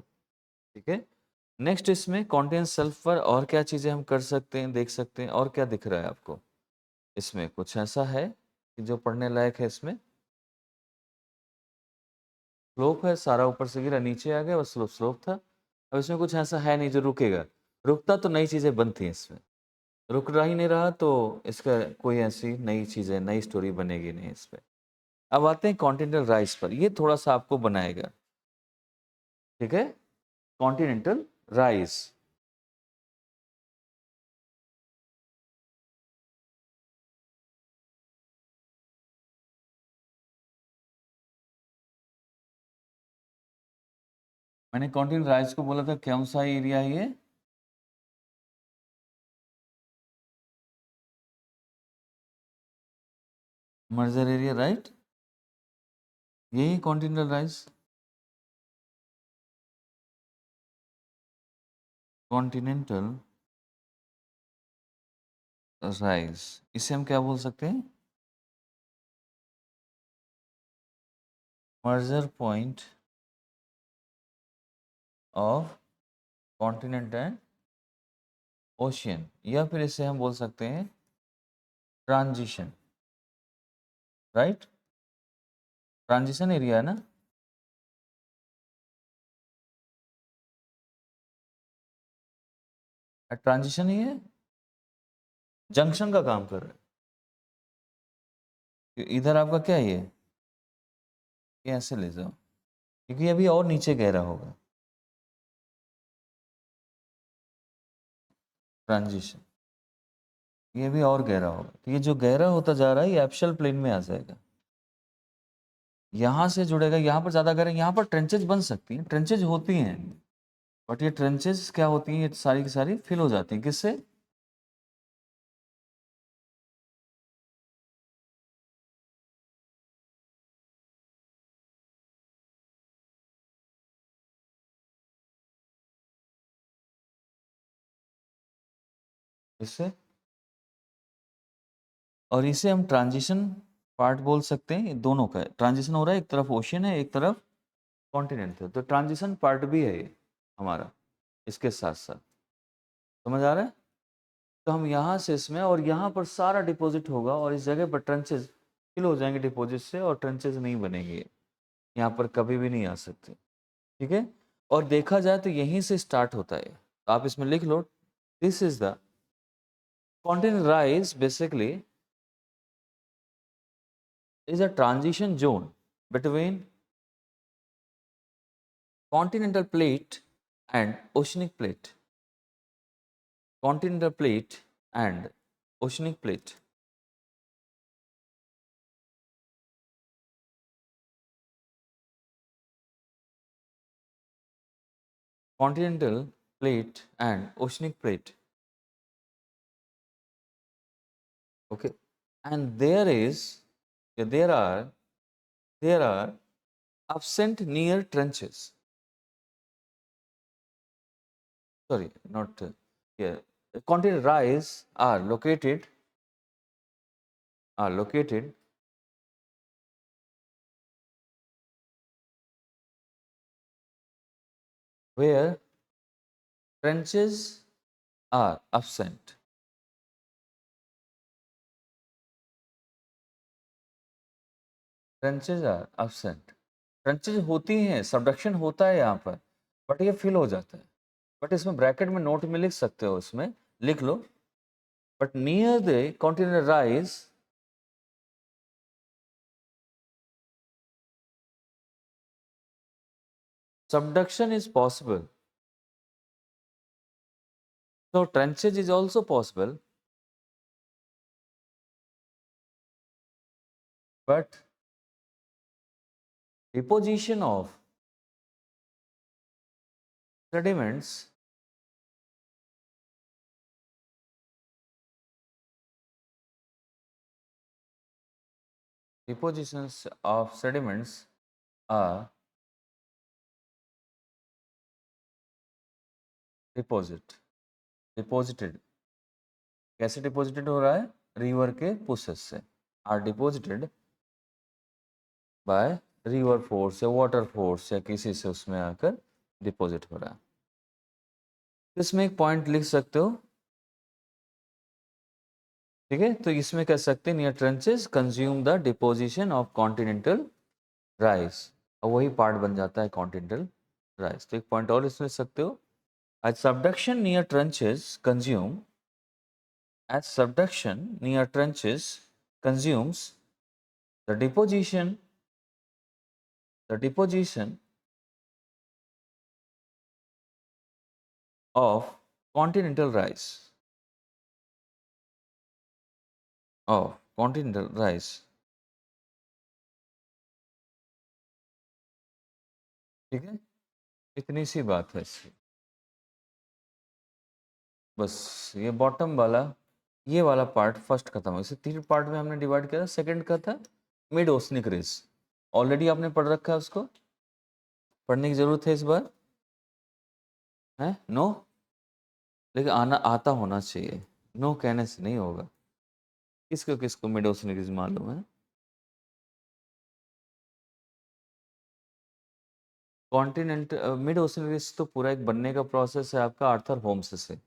[SPEAKER 1] ठीक है, नेक्स्ट इसमें कॉन्टेन सल्फर और क्या चीज़ें हम कर सकते हैं, देख सकते हैं, और क्या दिख रहा है आपको इसमें? कुछ ऐसा है कि जो पढ़ने लायक है इसमें? स्लोप है, सारा ऊपर से गिरा नीचे आ गया, बस स्लोप स्लोप था। अब इसमें कुछ ऐसा है नहीं जो रुकेगा, रुकता तो नई चीज़ें बनती हैं इसमें, रुक रहा ही नहीं रहा तो इसका कोई ऐसी नई चीज़ें, नई स्टोरी बनेगी नहीं इस पे। अब आते हैं कॉन्टिनेंटल राइज पर, ये थोड़ा सा आपको बनाएगा। ठीक है, कॉन्टिनेंटल राइज। मैंने कॉन्टिनेंटल राइज को बोला था कौन सा एरिया है ये? Merger area, right? यही कॉन्टिनेंटल राइज, कॉन्टिनेंटल राइज, इसे हम क्या बोल सकते हैं? Merger point of continent and ocean, या फिर इसे हम बोल सकते हैं ट्रांजिशन, राइट? ट्रांजिशन एरिया है ना? ट्रांजिशन ही है, जंक्शन का काम कर रहा है। इधर आपका क्या है ये ऐसे ले जाओ, क्योंकि अभी और नीचे गहरा होगा ट्रांजिशन, ये भी और गहरा होगा, तो ये जो गहरा होता जा रहा है ये एप्सियल प्लेन में आ जाएगा, यहाँ से जुड़ेगा, यहाँ पर ज़्यादा गहरा, यहाँ पर ट्रेंचेज बन सकती हैं, ट्रेंचेज होती हैं, बट ये ट्रेंचेज क्या होती हैं, ये सारी की सारी फिल हो जाती हैं, किससे? इससे, और इसे हम ट्रांजिशन पार्ट बोल सकते हैं, दोनों का ट्रांजिशन हो रहा है, एक तरफ ओशियन है, एक तरफ कॉन्टिनेंट है, तो ट्रांजिशन पार्ट भी है ये हमारा इसके साथ साथ। समझ आ रहा है? तो हम यहाँ से इसमें, और यहाँ पर सारा डिपॉजिट होगा, और इस जगह पर ट्रेंचेज फिल हो जाएंगे डिपॉजिट से, और ट्रेंचेज नहीं बनेंगे यहाँ पर, कभी भी नहीं आ सकते। ठीक है, और देखा जाए तो यहीं से स्टार्ट होता है, आप इसमें लिख लो, this is the continent rise basically is a transition zone between continental plate and oceanic plate. Continental plate and oceanic plate. Continental plate and oceanic plate. Okay, and there are absent near trenches. Sorry, not here. Continental rise are located where trenches are absent. Trenches are absent. Trenches होती हैं, subduction होता है यहाँ पर, but ये fill हो जाता है, बट इसमें ब्रैकेट में नोट में लिख सकते हो, इसमें लिख लो, but near the continental rise subduction is possible, so trenchage is also possible, but deposition of sediments depositions of sediments are deposit. Deposited, कैसे डिपॉजिटेड हो रहा है? रिवर के पुसेस से, are deposited by river force या water force या किसी से उसमें आकर डिपॉजिट हो रहा है। इसमें एक पॉइंट लिख सकते हो, ठीक है? तो इसमें कह सकते हैं near trenches consume the deposition of continental rice, और वही पार्ट बन जाता है कॉन्टिनेंटल राइस। तो एक पॉइंट और इसमें लिख सकते हो, as subduction near trenches consume, as subduction near trenches consumes the deposition of continental rice, ठीक है? इतनी सी बात है इसकी, बस ये बॉटम वाला, ये वाला पार्ट फर्स्ट खत्म है। इसे 3 पार्ट में हमने डिवाइड किया। सेकंड का था मिड ओसनिक रिज, ऑलरेडी आपने पढ़ रखा है, उसको पढ़ने की जरूरत है इस बार, है? नो, लेकिन आना आता होना चाहिए, नो कहने से नहीं होगा। किसको किसको मिड ओसनिक रिज मालूम है? कॉन्टिनेंट मिड ओशन रिज तो पूरा एक बनने का प्रोसेस है आपका आर्थर होम्स से,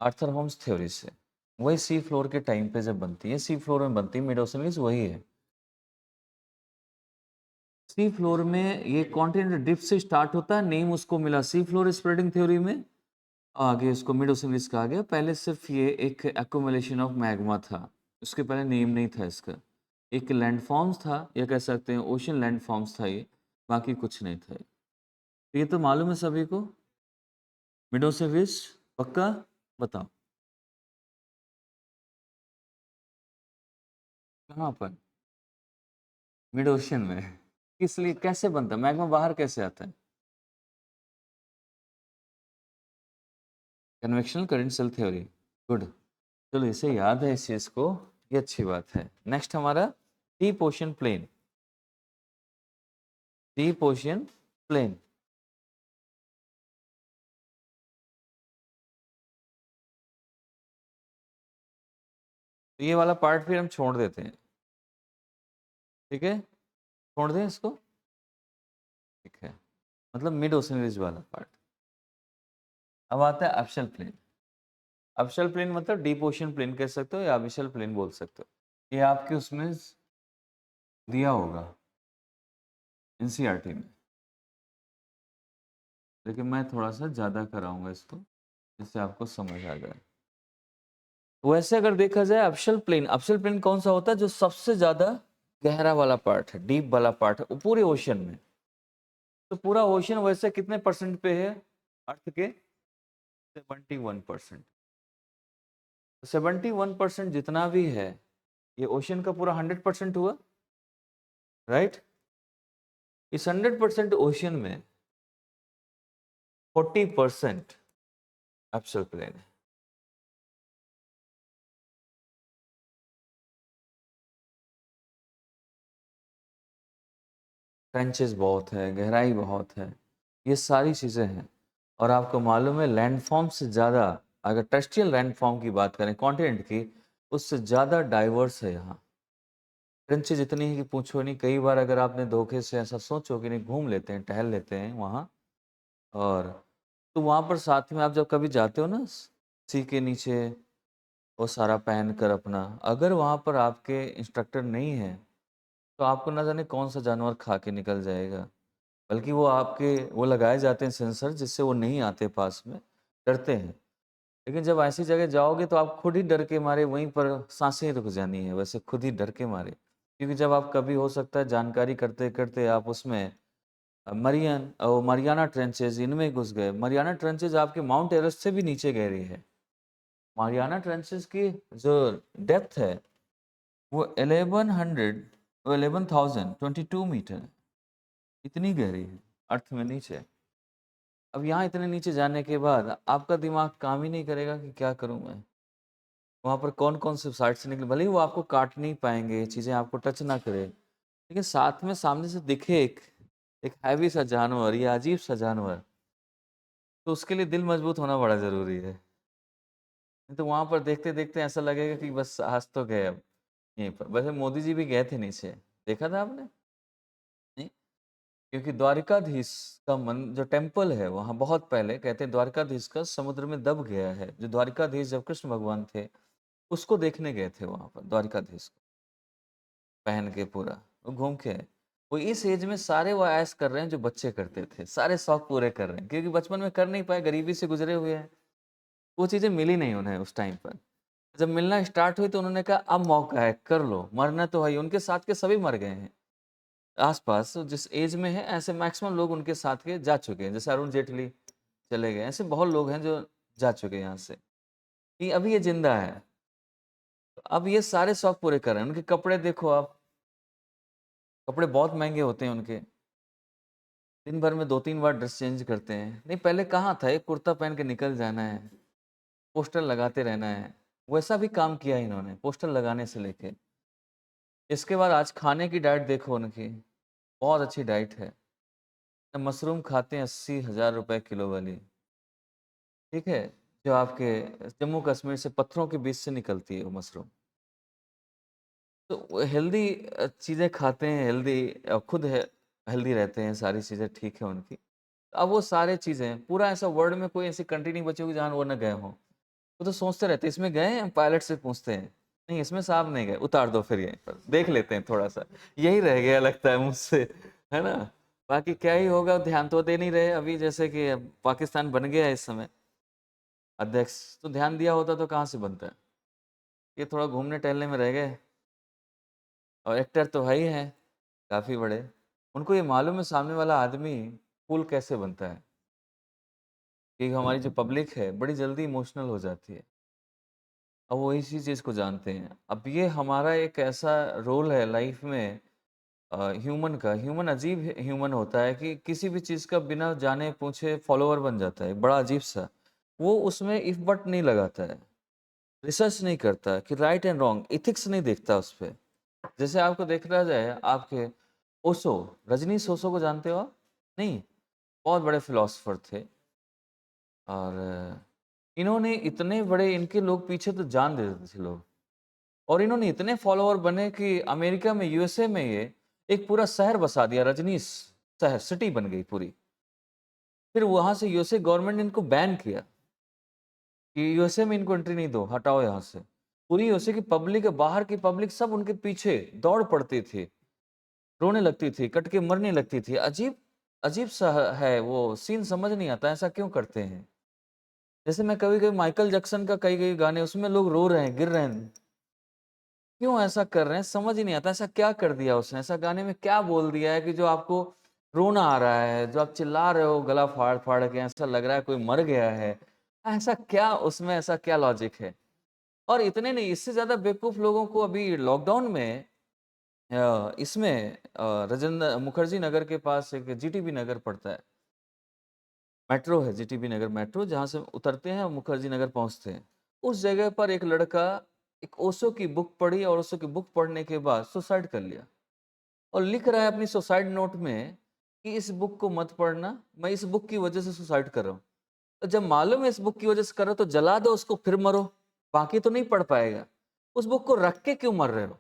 [SPEAKER 1] आर्थर होम्स थ्योरी से। वही सी फ्लोर के टाइम पे जब बनती है, सी फ्लोर में बनती है मिड ओशन रिज, वही है। सी फ्लोर में ये कॉन्टिनेंट ड्रिफ्ट से स्टार्ट होता है, नेम उसको मिला सी फ्लोर स्प्रेडिंग थ्योरी में, आगे उसको मिड ओशन रिज कहा गया। पहले सिर्फ ये एक एक्यूमुलेशन ऑफ मैग्मा था, उसके पहले नेम नहीं था इसका, एक लैंडफॉर्म्स था, या कह सकते हैं ओशन लैंडफॉर्म्स था ये, बाकी कुछ नहीं था। तो ये तो मालूम है सभी को, मिड ओशन रिज पक्का? बताओ कहाँ पर? मिड ओशन में? किस लिए, कैसे बनता है मैग्मा, बाहर कैसे आता है? Convectional current cell theory, good. चलो इसे याद है इस चीज को, ये अच्छी बात है। नेक्स्ट हमारा deep ocean plain, deep ocean plain. तो ये वाला पार्ट फिर हम छोड़ देते हैं, ठीक है? छोड़ दें इसको, ठीक है? मतलब मिड ओशन रिज वाला पार्ट। अब आता है अब्शल प्लेन। अब्शल प्लेन मतलब डीप ओशन प्लेन कह सकते हो या अबिशल प्लेन बोल सकते हो। ये आपके उसमें दिया होगा एनसीईआरटी में, लेकिन मैं थोड़ा सा ज़्यादा कराऊंगा इसको, जिससे आपको समझ आ जाए। वैसे अगर देखा जाए अब्शल प्लेन, अब्शल प्लेन कौन सा होता है? जो सबसे ज़्यादा गहरा वाला पार्ट है, डीप वाला पार्ट है वो पूरे ओशन में। तो पूरा ओशन वैसे कितने परसेंट पे है अर्थ के? 71%। 71% जितना भी है ये ओशन का पूरा 100% हुआ, राइट? इस 100% ओशन में 40% एब्सोल्यूट प्लेन है। ट्रेंचेस बहुत है, गहराई बहुत है, ये सारी चीज़ें हैं। और आपको मालूम है लैंडफॉर्म से ज़्यादा, अगर टेरेस्ट्रियल लैंडफॉर्म की बात करें कॉन्टिनेंट की, उससे ज़्यादा डाइवर्स है यहाँ। ट्रेंचेज इतनी है कि पूछो नहीं। कई बार अगर आपने धोखे से ऐसा सोचो कि नहीं घूम लेते हैं, टहल लेते हैं वहाँ, और तो वहाँ पर साथ में आप जब कभी जाते हो ना सी के नीचे, वो सारा पहन कर अपना, अगर वहाँ पर आपके इंस्ट्रक्टर नहीं है तो आपको ना जाने कौन सा जानवर खा के निकल जाएगा। बल्कि वो आपके वो लगाए जाते हैं सेंसर, जिससे वो नहीं आते पास में, डरते हैं। लेकिन जब ऐसी जगह जाओगे तो आप खुद ही डर के मारे वहीं पर सांसें रुक जानी है, वैसे खुद ही डर के मारे। क्योंकि जब आप कभी हो सकता है जानकारी करते करते आप उसमें मरियाना ट्रेंचेज इनमें घुस गए। मरियाना ट्रेंचेज आपके माउंट एवरेस्ट से भी नीचे गहरी है। मरियाना ट्रेंचेज की जो डेप्थ है वो 1122 मीटर है, इतनी गहरी है अर्थ में नीचे। अब यहाँ इतने नीचे जाने के बाद आपका दिमाग काम ही नहीं करेगा कि क्या करूँ मैं, वहाँ पर कौन कौन से साइड से निकले। भले ही वो आपको काट नहीं पाएंगे, चीज़ें आपको टच ना करे, लेकिन साथ में सामने से दिखे एक एक हैवी सा जानवर या अजीब सा जानवर, तो उसके लिए दिल मजबूत होना बड़ा ज़रूरी है। नहीं तो वहाँ पर देखते-देखते ऐसा लगेगा कि बस आज तो गए अब यहीं पर। वैसे मोदी जी भी गए थे नीचे, देखा था आपने? नहीं? क्योंकि द्वारिकाधीश का मन जो टेम्पल है वहाँ बहुत पहले कहते हैं द्वारिकाधीश का समुद्र में दब गया है। जो द्वारिकाधीश जब कृष्ण भगवान थे, उसको देखने गए थे वहाँ पर द्वारिकाधीश को, पहन के पूरा, वो घूम के आए। वो इस एज में सारे वो ऐश कर रहे हैं जो बच्चे करते थे, सारे शौक पूरे कर रहे हैं क्योंकि बचपन में कर नहीं पाए, गरीबी से गुज़रे हुए हैं। वो चीज़ें मिली नहीं उन्हें उस टाइम पर। जब मिलना स्टार्ट हुई तो उन्होंने कहा अब मौका है, कर लो, मरना तो है ही। उनके साथ के सभी मर गए हैं। आस-पास जिस एज में है ऐसे मैक्सिमम लोग उनके साथ के जा चुके हैं। जैसे अरुण जेटली चले गए, ऐसे बहुत लोग हैं जो जा चुके हैं यहाँ से, कि अभी ये ज़िंदा है। तो अब ये सारे शौक पूरे कर रहे हैं। उनके कपड़े देखो आप, कपड़े बहुत महँगे होते हैं उनके। दिन भर में 2-3 बार ड्रेस चेंज करते हैं। नहीं पहले कहाँ था, एक कुर्ता पहन के निकल जाना है, पोस्टर लगाते रहना है। वैसा भी काम किया है इन्होंने, पोस्टर लगाने से लेके। इसके बाद आज खाने की डाइट देखो उनकी, बहुत अच्छी डाइट है। मशरूम खाते हैं 80,000 रुपए किलो वाली, ठीक है? जो आपके जम्मू कश्मीर से पत्थरों के बीच से निकलती है वो मशरूम। तो वो हेल्दी चीज़ें खाते हैं, हेल्दी खुद है हेल्दी रहते हैं, सारी चीज़ें ठीक है उनकी। अब वो सारे चीज़ें पूरा ऐसा वर्ल्ड में कोई ऐसी कंट्री नहीं बची होगी जहाँ वो ना गए हों। वो तो सोचते रहते हैं इसमें गए हैं? पायलट से पूछते हैं। नहीं इसमें साहब नहीं गए, उतार दो फिर यहीं पर, देख लेते हैं थोड़ा-सा। यही रह गया लगता है मुझसे, है ना? बाकी क्या ही होगा ध्यान तो दे नहीं रहे अभी जैसे कि अब पाकिस्तान बन गया है इस समय अध्यक्ष, तो ध्यान दिया होता तो कहाँ से बनता? ये थोड़ा घूमने टहलने में रह गए और एक्टर तो है ही हैं, काफ़ी बड़े। उनको ये मालूम है सामने वाला आदमी कूल कैसे बनता है, कि हमारी जो पब्लिक है बड़ी जल्दी इमोशनल हो जाती है। अब वो इसी चीज़ को जानते हैं। अब ये हमारा एक ऐसा रोल है लाइफ में ह्यूमन का, ह्यूमन अजीब ह्यूमन होता है कि किसी भी चीज़ का बिना जाने पूछे फॉलोवर बन जाता है, बड़ा अजीब-सा। वो उसमें इफ बट नहीं लगाता है, रिसर्च नहीं करता कि राइट एंड रॉन्ग, एथिक्स नहीं देखता उसपे। जैसे आपको देखा जाए आपके ओशो, रजनीश ओशो को जानते हो आप? नहीं, बहुत बड़े फिलॉसफर थे और इन्होंने इतने बड़े इनके लोग पीछे तो जान दे देते थे लोग और इन्होंने इतने फॉलोवर बने कि अमेरिका में यूएसए में ये एक पूरा शहर बसा दिया, रजनीश शहर, सिटी बन गई पूरी। फिर वहाँ से यूएसए गवर्नमेंट ने इनको बैन किया कि यूएसए में इनको एंट्री नहीं दो, हटाओ यहाँ से। पूरी यूएसए की पब्लिक, बाहर की पब्लिक सब उनके पीछे दौड़ पड़ती थी, रोने लगती थी, कट के मरने लगती थी। अजीब अजीब सा है वो सीन, समझ नहीं आता ऐसा क्यों करते हैं? जैसे मैं कभी-कभी माइकल जैक्सन का कई-कई गाने उसमें लोग रो रहे हैं, गिर रहे हैं। क्यों ऐसा कर रहे हैं? समझ ही नहीं आता ऐसा क्या कर दिया उसने? ऐसा गाने में क्या बोल दिया है कि जो आपको रोना आ रहा है, जो आप चिल्ला रहे हो गला फाड़-फाड़ के, ऐसा लग रहा है कोई मर गया है। ऐसा क्या उसमें ऐसा क्या लॉजिक है? और इतने नहीं, इससे ज़्यादा बेवकूफ़ लोगों को अभी लॉकडाउन में इसमें राजेंद्र मुखर्जी नगर के पास एक जीटीबी नगर पड़ता है। मेट्रो है, जीटीबी नगर मेट्रो, जहाँ से उतरते हैं और मुखर्जी नगर पहुँचते हैं। उस जगह पर एक लड़का एक ओशो की बुक पढ़ी और ओशो की बुक पढ़ने के बाद सुसाइड कर लिया और लिख रहा है अपनी सुसाइड नोट में कि इस बुक को मत पढ़ना, मैं इस बुक की वजह से सुसाइड कर रहा हूँ। तो जब मालूम है इस बुक की वजह से कर रहे हो तो जला दो उसको फिर मरो, बाकी तो नहीं पढ़ पाएगा। उस बुक को रख के क्यों मर रहे हो?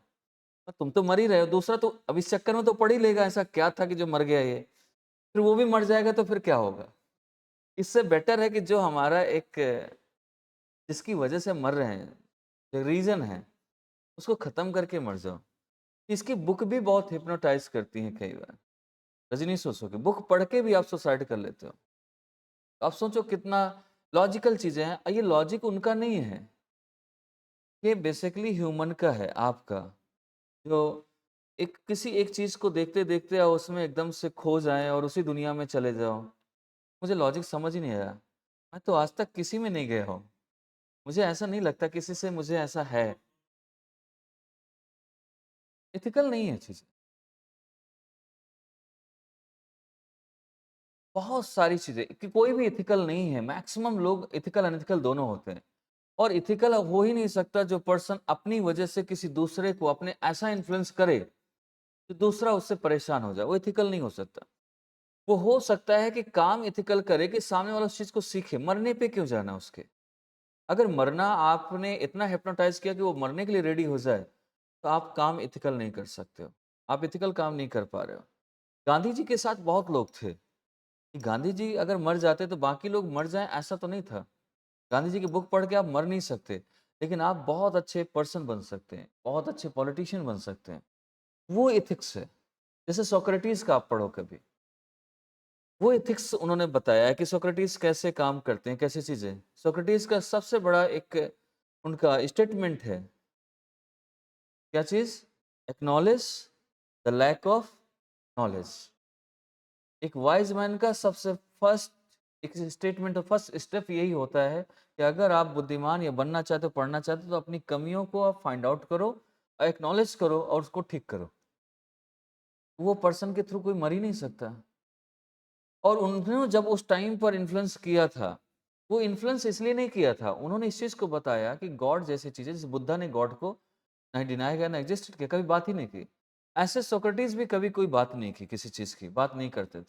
[SPEAKER 1] तुम तो मर ही रहे हो, दूसरा तो अब इस चक्कर में तो पढ़ ही लेगा, ऐसा क्या था कि जो मर गया ये? फिर वो भी मर जाएगा तो फिर क्या होगा? इससे बेटर है कि जो हमारा एक जिसकी वजह से मर रहे हैं, जो रीज़न है, उसको ख़त्म करके मर जाओ। इसकी बुक भी बहुत हिप्नोटाइज़ करती हैं कई बार। रजनी सोशो की बुक पढ़ के भी आप सुसाइड कर लेते हो। तो आप सोचो कितना लॉजिकल चीज़ें हैं। ये लॉजिक उनका नहीं है, ये बेसिकली ह्यूमन का है, आपका। जो एक किसी एक चीज़ को देखते-देखते आप उसमें एकदम से खो जाएँ और उसी दुनिया में चले जाओ। मुझे लॉजिक समझ ही नहीं आया। मैं तो आज तक किसी में नहीं गया हूँ। मुझे ऐसा नहीं लगता किसी से मुझे ऐसा है। एथिकल नहीं है चीज़ें। बहुत सारी चीज़ें कि कोई भी एथिकल नहीं है। मैक्सिमम लोग एथिकल अनएथिकल दोनों होते हैं। और एथिकल हो ही नहीं सकता जो पर्सन अपनी वजह से किसी दूसरे को अपने ऐसा इन्फ्लुएंस करे, कि दूसरा उससे परेशान हो जाए। वो एथिकल नहीं हो सकता। वो हो सकता है कि काम एथिकल करे कि सामने वाला उस चीज़ को सीखे, मरने पे क्यों जाना उसके? अगर मरना आपने इतना हिप्नोटाइज किया कि वो मरने के लिए रेडी हो जाए, तो आप काम एथिकल नहीं कर सकते हो। आप एथिकल काम नहीं कर पा रहे हो। गांधी जी के साथ बहुत लोग थे कि गांधी जी अगर मर जाते तो बाकी लोग मर जाएं, ऐसा तो नहीं था। गांधी जी की बुक पढ़ के आप मर नहीं सकते, लेकिन आप बहुत अच्छे पर्सन बन सकते हैं, बहुत अच्छे पॉलिटिशियन बन सकते हैं। वो एथिक्स है। जैसे सोक्रेटिस का आप पढ़ो कभी, वो एथिक्स उन्होंने बताया है कि सोक्रेटिस कैसे काम करते हैं, कैसी चीजें। सोक्रेटिस का सबसे बड़ा एक उनका स्टेटमेंट है, क्या चीज? Acknowledge the lack of knowledge. एक वाइज मैन का सबसे फर्स्ट एक स्टेटमेंट और फर्स्ट स्टेप यही होता है कि अगर आप बुद्धिमान या बनना चाहते हो, पढ़ना चाहते हो, तो अपनी कमियों को आप फाइंड आउट करो, एक्नॉलेज करो और उसको ठीक करो। वो पर्सन के थ्रू कोई मर ही नहीं सकता। और उन्होंने जब उस टाइम पर इन्फ्लुएंस किया था, वो इन्फ्लुएंस इसलिए नहीं किया था, उन्होंने इस चीज को बताया कि गॉड जैसी चीजें, जैसे बुद्धा ने गॉड को नहीं डिनाई किया, ना एग्जिस्ट किया, कभी बात ही नहीं की। ऐसे सोक्रेटिस भी कभी कोई बात नहीं की, किसी चीज की बात नहीं करते थे।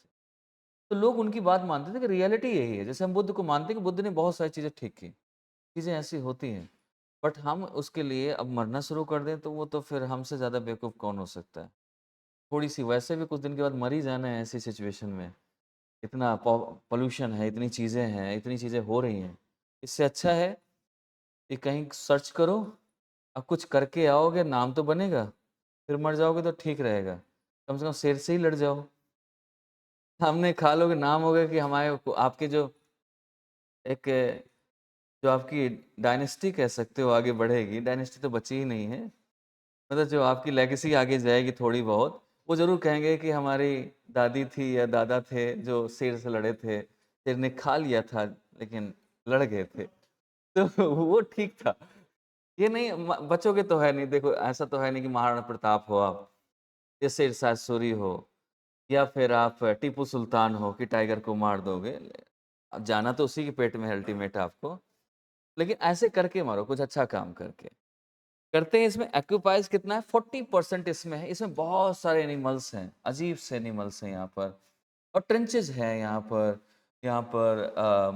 [SPEAKER 1] तो लोग उनकी बात मानते थे कि रियलिटी यही है। जैसे हम बुद्ध को मानते हैं कि बुद्ध ने बहुत सारी चीज़ें ठीक की, चीज़ें ऐसी होती हैं, बट हम उसके लिए अब मरना शुरू कर दें तो वो तो फिर हमसे ज़्यादा बेवकूफ़ कौन हो सकता है। थोड़ी सी वैसे भी कुछ दिन के बाद मर ही जाना है ऐसी सिचुएशन में। इतना पोल्यूशन है, इतनी चीज़ें हैं, इतनी चीज़ें हो रही हैं। इससे अच्छा है कि कहीं सर्च करो, अब कुछ करके आओगे, नाम तो बनेगा, फिर मर जाओगे तो ठीक रहेगा। कम से कम शेर से ही लड़ जाओ। हमने खा लोगे, नाम होगा कि हमारे आपके जो एक जो आपकी डायनेस्टी कह सकते हो आगे बढ़ेगी। डायनेस्टी तो बची ही नहीं है, मतलब जो आपकी लेगेसी आगे जाएगी थोड़ी बहुत, वो ज़रूर कहेंगे कि हमारी दादी थी या दादा थे जो शेर से लड़े थे, शेर ने खा लिया था लेकिन लड़ गए थे। तो वो ठीक था। ये नहीं बचोगे तो है नहीं। देखो ऐसा तो है नहीं कि महाराणा प्रताप हो आप, या शेरशाह सूरी हो, या फिर आप टीपू सुल्तान हो कि टाइगर को मार दोगे। अब जाना तो उसी के पेट में है अल्टीमेट आपको, लेकिन ऐसे करके मारो, कुछ अच्छा काम करके। करते हैं इसमें एक्यूपाइज कितना है? 40% इसमें है। इसमें बहुत सारे एनिमल्स हैं, अजीब से एनिमल्स हैं यहाँ पर, और ट्रेंचेस हैं यहाँ पर। यहाँ पर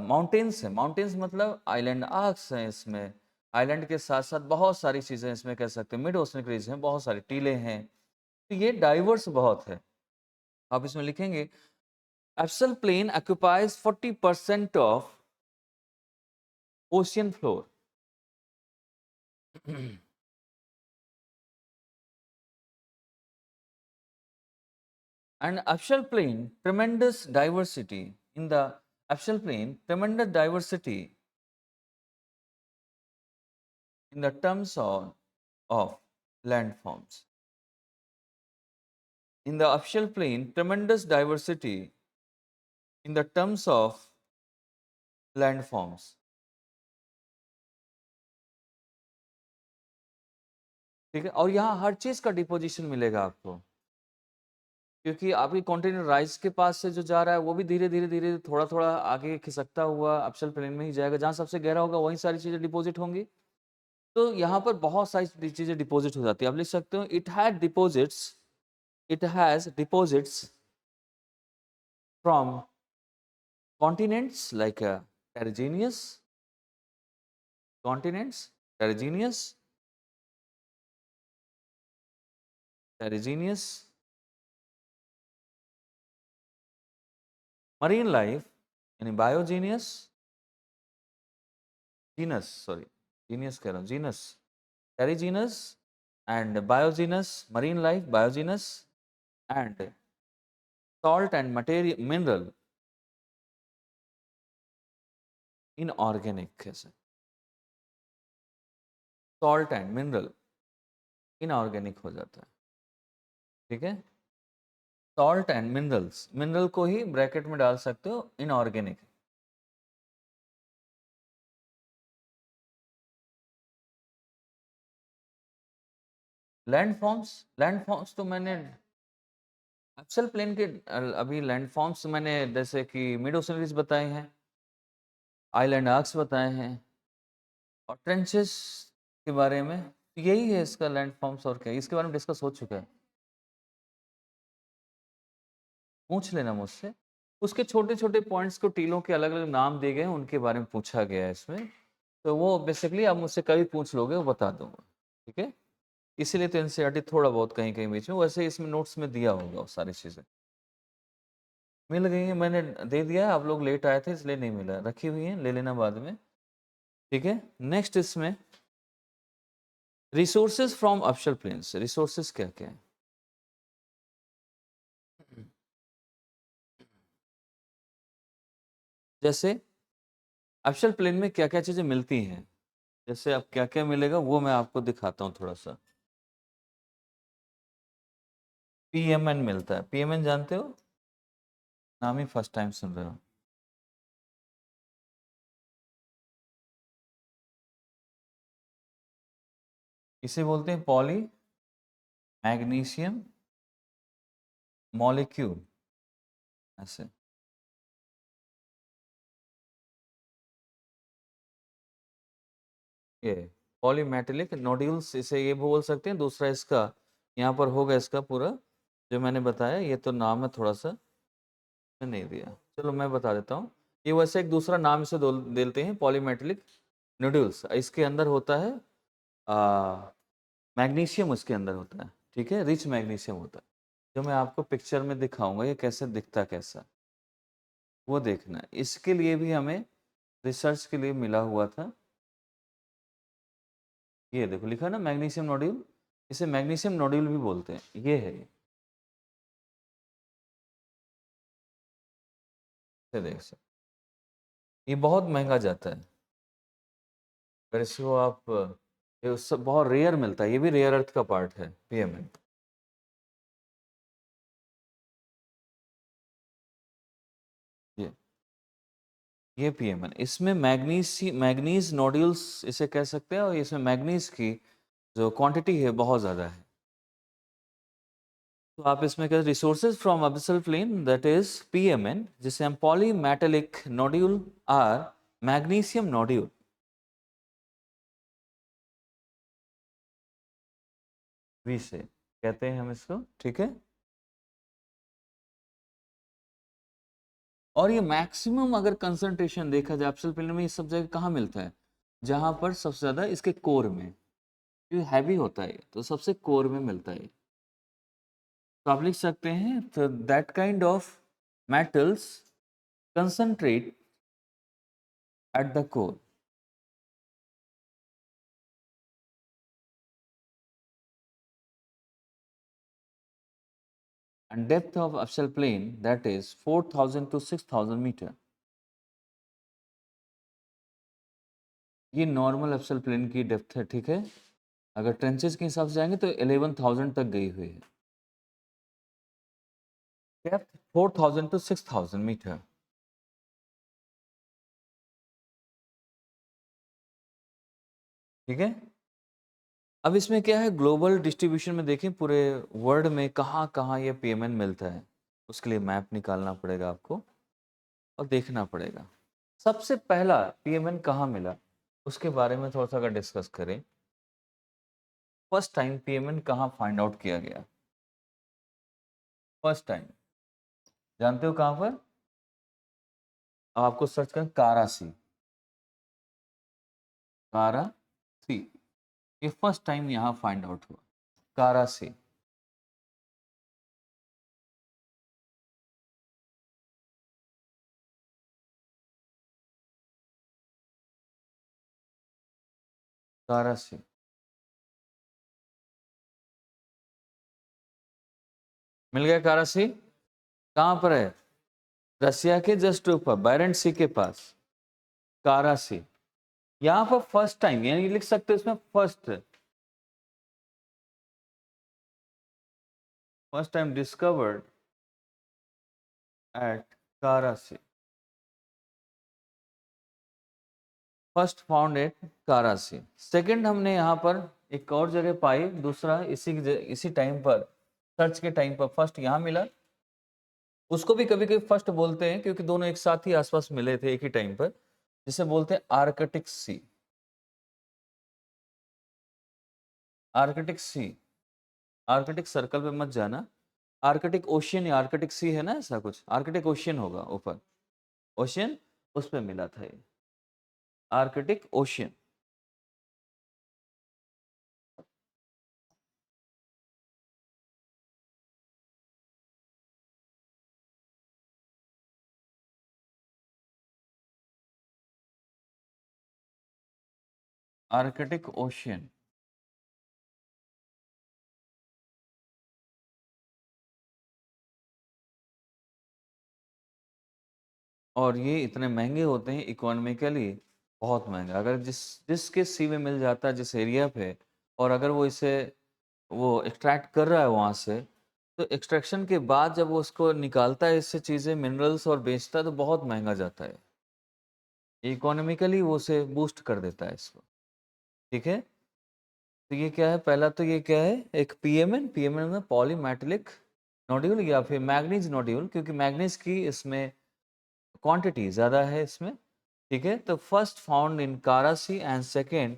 [SPEAKER 1] माउंटेन्स हैं। माउंटेन्स मतलब आइलैंड आर्क्स हैं इसमें। आइलैंड के साथ साथ बहुत सारी चीज़ें इसमें कह सकते हैं। मिड ओशन रीज हैं, बहुत सारी टीले हैं। तो ये डाइवर्स बहुत है। आप इसमें लिखेंगे एब्सल plane occupies 40% of ocean floor. And axial plane, tremendous diversity. In the axial plane, tremendous diversity in the terms of landforms. In the axial plane, tremendous diversity in the terms of landforms. ठीक है, और यहाँ हर चीज का deposition मिलेगा आपको, क्योंकि आपकी कॉन्टिनेंट राइज के पास से जो जा रहा है वो भी धीरे धीरे धीरे थोड़ा थोड़ा आगे खिसकता हुआ अक्षल प्लेन में ही जाएगा। जहाँ सबसे गहरा होगा वहीं सारी चीजें डिपॉजिट होंगी। तो यहाँ पर बहुत सारी चीजें डिपॉजिट हो जाती है। आप लिख सकते हो it has deposits from continents like टेरिजीनियस continents, टेरिजीनियस टेरिजीनियस marine life यानी बायोजीनियस, जीनस सॉरी जीनियस कह रहा हूँ, genus टेरिजीनस and biogenous marine life, biogenous and salt and material mineral inorganic कैसे, salt and mineral inorganic हो जाता है। ठीक है, salt and minerals, mineral को ही ब्रैकेट में डाल सकते हो, inorganic। लैंडफॉर्म्स तो मैंने एक्सेल प्लेन के अभी लैंडफॉर्म्स मैंने जैसे कि मिड ओशन रीज बताए हैं, आइलैंड आर्क्स बताए हैं, और ट्रेंचेस के बारे में। तो यही है इसका लैंडफॉर्म्स, और क्या इसके बारे में डिस्कस हो चुका है, पूछ लेना मुझसे। उसके छोटे छोटे पॉइंट्स को टीलों के अलग अलग नाम दिए गए हैं, उनके बारे में पूछा गया है इसमें। तो वो बेसिकली आप मुझसे कभी पूछ लोगे वो बता दूंगा, ठीक है। इसीलिए तो एनसीईआरटी थोड़ा बहुत कहीं कहीं बीच में, वैसे इसमें नोट्स में दिया होगा वो सारी चीज़ें। मिल गई है, मैंने दे दिया है, आप लोग लेट आए थे इसलिए नहीं मिला, रखी हुई है, ले लेना बाद में, ठीक है। नेक्स्ट इसमें रिसोर्सेज फ्रॉम अपशल प्लेन्स, रिसोर्सेज क्या क्या है? जैसे अपशल प्लेन में क्या क्या चीज़ें मिलती हैं, जैसे अब क्या क्या मिलेगा वो मैं आपको दिखाता हूँ थोड़ा सा। पीएमएन मिलता है, पीएमएन जानते हो? नाम ही फर्स्ट टाइम सुन रहे हो। इसे बोलते हैं पॉली मैग्नीशियम मॉलिक्यूल, ऐसे। ये पॉलीमेटेलिक नोड्यूल्स, इसे ये बोल सकते हैं। दूसरा इसका यहाँ पर होगा इसका पूरा जो मैंने बताया, ये तो नाम है थोड़ा सा नहीं दिया, चलो मैं बता देता हूँ। ये वैसे एक दूसरा नाम इसे देते हैं पॉलीमेटेलिक नोड्यूल्स। इसके अंदर होता है मैग्नीशियम, उसके अंदर होता है, ठीक है, रिच मैग्नीशियम होता है, जो मैं आपको पिक्चर में दिखाऊंगा ये कैसे दिखता कैसा, वो देखना है। इसके लिए भी हमें रिसर्च के लिए मिला हुआ था। ये देखो लिखा है ना मैग्नीशियम नोड्यूल, इसे मैग्नीशियम नोड्यूल भी बोलते हैं, ये है ये देख सकते, ये बहुत महंगा जाता है, अगर इसको आप ये उससे बहुत रेयर मिलता है, ये भी रेयर अर्थ का पार्ट है पीएमएन। ये ये पीएमएन, इसमें मैग्नीज नोड्यूल्स इसे कह सकते हैं, और इसमें मैग्नीज की जो क्वांटिटी है बहुत ज़्यादा है। तो आप इसमें क्या, resources from abyssal plain that is PMN, जिसे हम polymetallic nodule or magnesium nodule, we say कहते हैं हम इसको, ठीक है। और ये मैक्सिमम अगर कंसंट्रेशन देखा जाए एब्सल प्लेन में, ये सब जगह कहाँ मिलता है, जहां पर सबसे ज्यादा इसके कोर में, क्योंकि हैवी होता है तो सबसे कोर में मिलता है। तो आप लिख सकते हैं तो that kind of metals concentrate at the core, and depth of axial plane that is 4000 to 6000 metre. ये नॉर्मल एब्सल प्लेन की डेप्थ है, ठीक है। अगर ट्रेंचेस के हिसाब से जाएंगे तो 11,000 तक गई हुई है डेप्थ, 4000 टू 6000 मीटर, ठीक है। अब इसमें क्या है, ग्लोबल डिस्ट्रीब्यूशन में देखें पूरे वर्ल्ड में कहाँ कहाँ ये पीएमएन मिलता है, उसके लिए मैप निकालना पड़ेगा आपको और देखना पड़ेगा। सबसे पहला पीएमएन कहाँ मिला उसके बारे में थोड़ा सा अगर डिस्कस करें, फर्स्ट टाइम पीएमएन कहाँ फाइंड आउट किया गया, फर्स्ट टाइम जानते हो कहाँ पर? अब आपको सर्च करें कारासी, कारासी, ये फर्स्ट टाइम यहाँ फाइंड आउट हुआ, कारासी। कारासी मिल गया, कारासी कहाँ पर है? रसिया के जस्ट ऊपर बैरेंट सी के पास, कारासी। यहाँ पर फर्स्ट टाइम, यानी लिख सकते हो इसमें first time discovered at Kara Sea, first found at Kara Sea. Second हमने यहाँ पर एक और जगह पाई, दूसरा इसी टाइम पर, सर्च के टाइम पर फर्स्ट यहाँ मिला। उसको भी कभी कभी फर्स्ट बोलते हैं क्योंकि दोनों एक साथ ही आसपास मिले थे एक ही टाइम पर, जिसे बोलते हैं आर्कटिक सी, आर्कटिक सी। आर्कटिक सर्कल पे मत जाना, आर्कटिक ओशियन या आर्कटिक सी है ना, ऐसा कुछ आर्कटिक ओशियन होगा ऊपर, ओशियन, उस पे मिला था ये। Arctic ocean. Arctic ocean. और ये इतने महंगे होते हैं इकोनॉमिकली, बहुत महंगा। अगर जिसके सी में मिल जाता है जिस एरिया पे, और अगर वो इसे वो एक्सट्रैक्ट कर रहा है वहाँ से, तो एक्सट्रैक्शन के बाद जब वो उसको निकालता है इससे चीज़ें मिनरल्स और बेचता है तो बहुत महंगा जाता है। इकोनॉमिकली वो उसे बूस्ट कर देता है इसको। ठीक है, तो ये क्या है, पहला तो ये क्या है, एक पीएमएन। पीएमएन में पॉलीमेटेलिक नोड्यूल या फिर मैग्नीज नोड्यूल, क्योंकि मैग्नीज की इसमें क्वांटिटी ज़्यादा है इसमें। ठीक है, तो फर्स्ट फाउंड इन कारा सी एंड सेकेंड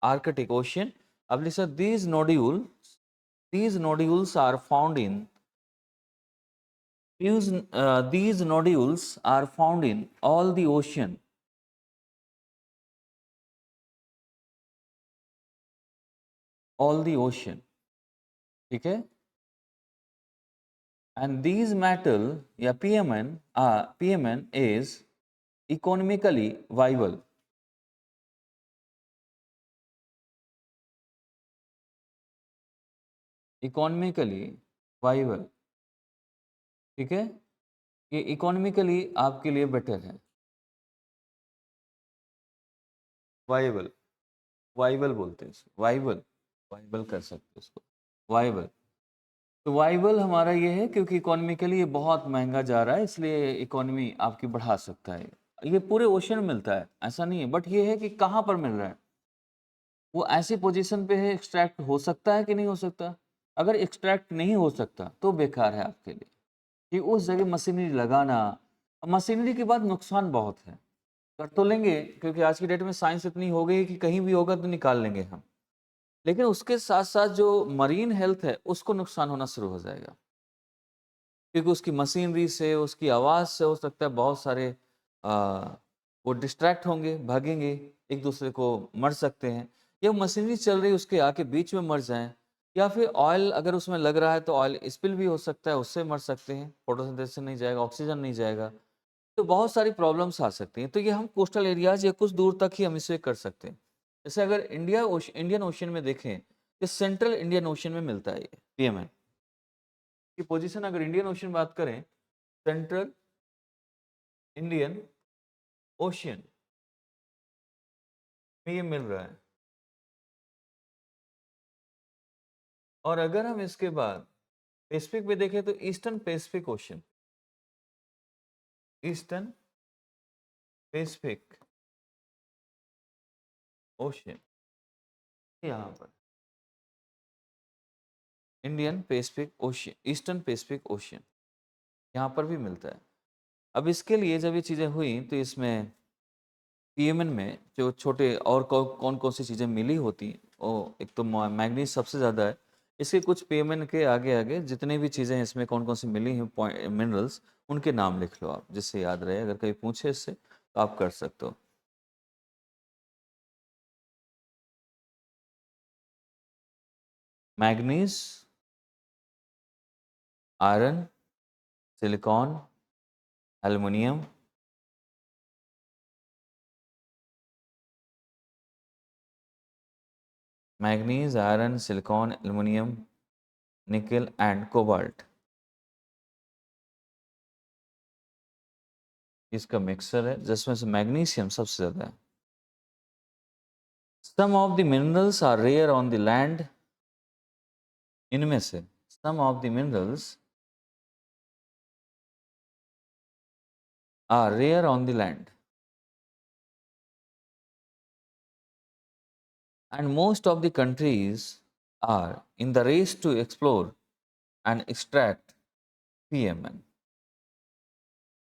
[SPEAKER 1] आर्कटिक ओशियन। अब listen, these nodules are found in these nodules are found in all the ocean, all the ocean। ठीक है, and these metal या PMN is economically viable, economically viable. ठीक है, ये economically आपके लिए better है। वाइबल, वाइबल बोलते हैं इसको, वाइबल, वाइबल कर सकते हो इसको, वाइबल। तो वाइबल हमारा ये है क्योंकि इकोनॉमिकली ये बहुत महंगा जा रहा है, इसलिए इकोनॉमी आपकी बढ़ा सकता है। ये पूरे ओशन में मिलता है, ऐसा नहीं है, बट ये है कि कहाँ पर मिल रहा है। वो ऐसी पोजीशन पे है, एक्सट्रैक्ट हो सकता है कि नहीं हो सकता। अगर एक्सट्रैक्ट नहीं हो सकता तो बेकार है आपके लिए, कि उस जगह मशीनरी लगाना। मशीनरी के बाद नुकसान बहुत है। कर तो लेंगे क्योंकि आज की डेट में साइंस इतनी हो गई कि कहीं भी होगा तो निकाल लेंगे हम, लेकिन उसके साथ साथ जो मरीन हेल्थ है उसको नुकसान होना शुरू हो जाएगा, क्योंकि उसकी मशीनरी से, उसकी आवाज़ से हो सकता है बहुत सारे वो डिस्ट्रैक्ट होंगे, भागेंगे, एक दूसरे को मर सकते हैं। या मशीनरी चल रही है उसके आके बीच में मर जाएं, या फिर ऑयल अगर उसमें लग रहा है तो ऑयल स्पिल भी हो सकता है, उससे मर सकते हैं, फोटोसिंथेसिस नहीं जाएगा, ऑक्सीजन नहीं जाएगा, तो बहुत सारी प्रॉब्लम्स आ सकती हैं। तो ये हम कोस्टल एरियाज या कुछ दूर तक ही हम इसे कर सकते हैं। जैसे अगर इंडियन ओशन में देखें, ये सेंट्रल इंडियन ओशन में मिलता है, ये पीएमएन की पोजीशन। अगर इंडियन ओशन बात करें, सेंट्रल इंडियन ओशियन में ये मिल रहा है। और अगर हम इसके बाद पैसिफिक में देखें तो eastern Pacific ocean, eastern Pacific ocean, यहाँ पर Indian Pacific ocean, eastern Pacific ocean, यहाँ पर भी मिलता है। अब इसके लिए जब ये चीज़ें हुई तो इसमें पीएमएन में जो छोटे और कौन कौन सी चीज़ें मिली होती, वो एक तो मैग्नीज सबसे ज़्यादा है। इसके कुछ पीएमएन के आगे आगे जितनी भी चीज़ें इसमें कौन कौन सी मिली हैं मिनरल्स, उनके नाम लिख लो आप, जिससे याद रहे, अगर कहीं पूछे इससे तो आप कर सकते हो। Manganese, iron, silicon, aluminium, manganese, iron, silicon, aluminium, nickel and cobalt, इसका मिक्सर है जिसमें से मैग्नीशियम सबसे ज़्यादा है। Some of the minerals are rare on the land, इनमें से some of the minerals are rare on the land and most of the countries are in the race to explore and extract PMN.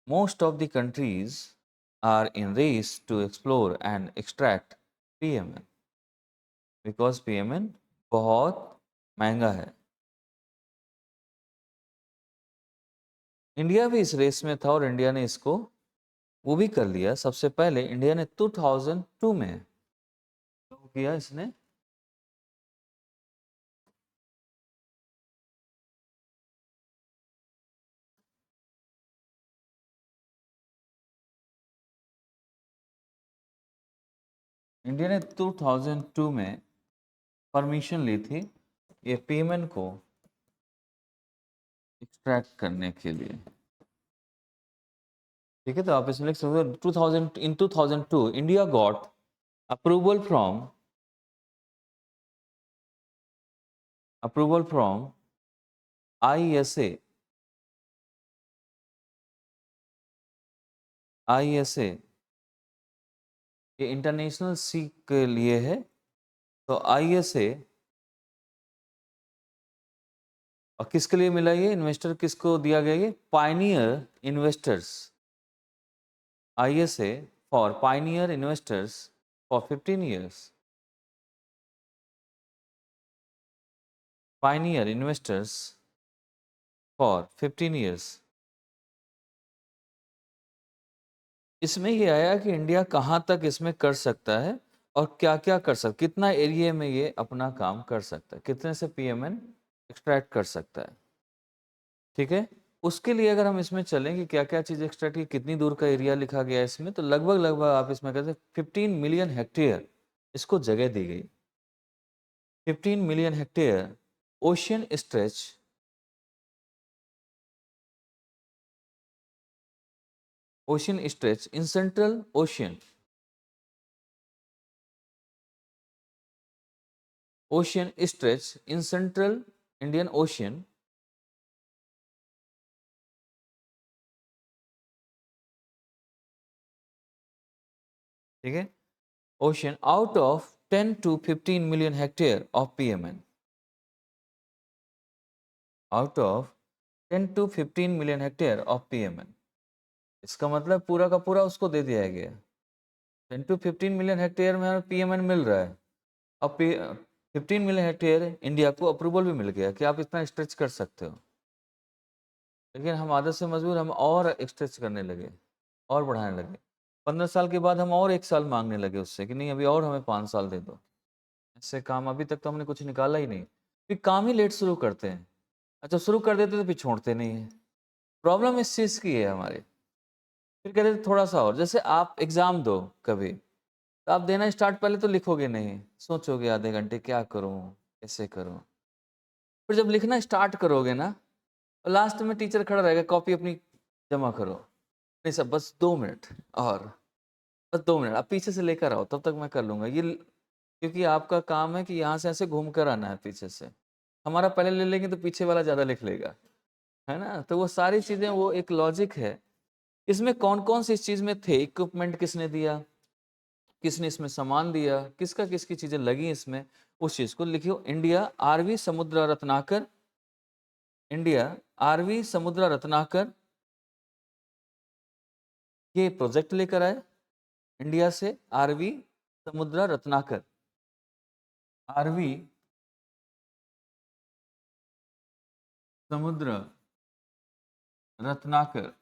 [SPEAKER 1] Most of the countries are in race to explore and extract PMN because PMN बहुत महंगा है। India भी इस race में था और India ने इसको वो भी कर लिया। सबसे पहले इंडिया ने 2002 में किया इसने, इंडिया ने 2002 में परमिशन ली थी ये पेमेंट को एक्सट्रैक्ट करने के लिए। ठीक है, तो आप इसमें लिख सकते हो 2000, इन 2002 India got approval from ISA ये इंटरनेशनल सी के लिए है। तो ISA और किसके लिए मिला ये इन्वेस्टर, किसको दिया गया ये, Pioneer investors. ISA for Pioneer investors for 15 years। Pioneer investors for 15 years। इसमें ये आया कि इंडिया कहाँ तक इसमें कर सकता है और क्या क्या कर सकता, कितना एरिया में ये अपना काम कर सकता है, कितने से PMN एक्सट्रैक्ट कर सकता है। ठीक है, उसके लिए अगर हम इसमें चलें कि क्या क्या चीज़ एक्सट्रैक्ट की, कितनी दूर का एरिया लिखा गया है इसमें, तो लगभग लगभग आप इसमें कहते हैं 15 मिलियन हेक्टेयर इसको जगह दी गई। 15 million hectare ocean stretch, in central ocean stretch in central Indian ocean. ठीक है, ocean out of 10 to 15 million hectare of PMN, out of 10 to 15 million hectare of PMN। इसका मतलब पूरा का पूरा उसको दे दिया गया। 10 to 15 मिलियन हेक्टेयर में हमें PMN मिल रहा है। अब 15 मिलियन हेक्टेयर इंडिया को अप्रूवल भी मिल गया कि आप इतना स्ट्रेच कर सकते हो। लेकिन हम आदत से मजबूर, हम और स्ट्रेच करने लगे और बढ़ाने लगे। 15 साल के बाद हम और 1 साल मांगने लगे उससे कि नहीं अभी और हमें 5 साल दे दो। ऐसे काम अभी तक तो हमने कुछ निकाला ही नहीं, फिर काम ही लेट शुरू करते हैं। अच्छा शुरू कर देते तो फिर छोड़ते नहीं है। प्रॉब्लम इस चीज़ की है हमारे। फिर कहते थे थोड़ा सा और, जैसे आप एग्ज़ाम दो कभी, तो आप देना स्टार्ट पहले तो लिखोगे नहीं, सोचोगे आधे घंटे क्या करूँ, कैसे करूँ। फिर जब लिखना स्टार्ट करोगे ना, और लास्ट में टीचर खड़ा रहेगा, कॉपी अपनी जमा करो, नहीं सब बस 2 मिनट और, बस 2 मिनट आप पीछे से लेकर आओ, तब तक मैं कर लूँगा ये। क्योंकि आपका काम है कि यहाँ से ऐसे घूम कर आना है पीछे से। हमारा पहले ले लेंगे तो पीछे वाला ज़्यादा लिख लेगा, है ना? तो वो सारी चीज़ें, वो एक लॉजिक है। इसमें कौन-कौन सी इस चीज़ में थे, इक्विपमेंट किसने दिया, किसने इसमें सामान दिया, किसका किसकी चीज़ें लगी इसमें, उस चीज़ को लिखियो। इंडिया आरवी समुद्रा रत्नाकर ये प्रोजेक्ट लेकर आए। इंडिया से आरवी समुद्रा रत्नाकर, आरवी समुद्र रत्नाकर,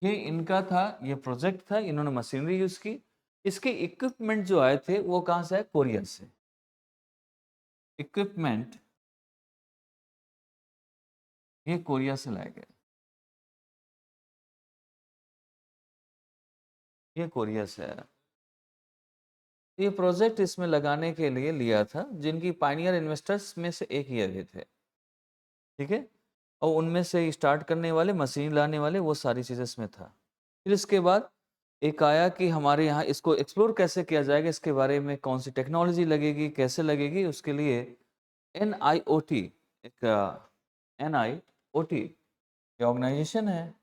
[SPEAKER 1] ये इनका था, ये प्रोजेक्ट था, इन्होंने मशीनरी यूज की। इसके इक्विपमेंट जो आए थे वो कहाँ से आए, कोरिया से। इक्विपमेंट ये कोरिया से लाए गए, ये कोरिया से आया। ये प्रोजेक्ट इसमें लगाने के लिए लिया था, जिनकी पायनियर इन्वेस्टर्स में से एक ये भी थे। ठीक है, और उनमें से स्टार्ट करने वाले, मशीन लाने वाले, वो सारी चीज़ें इसमें था। फिर इसके बाद एक आया कि हमारे यहाँ इसको एक्सप्लोर कैसे किया जाएगा, इसके बारे में कौन सी टेक्नोलॉजी लगेगी, कैसे लगेगी, उसके लिए NIOT, एक NIOT ऑर्गेनाइजेशन है,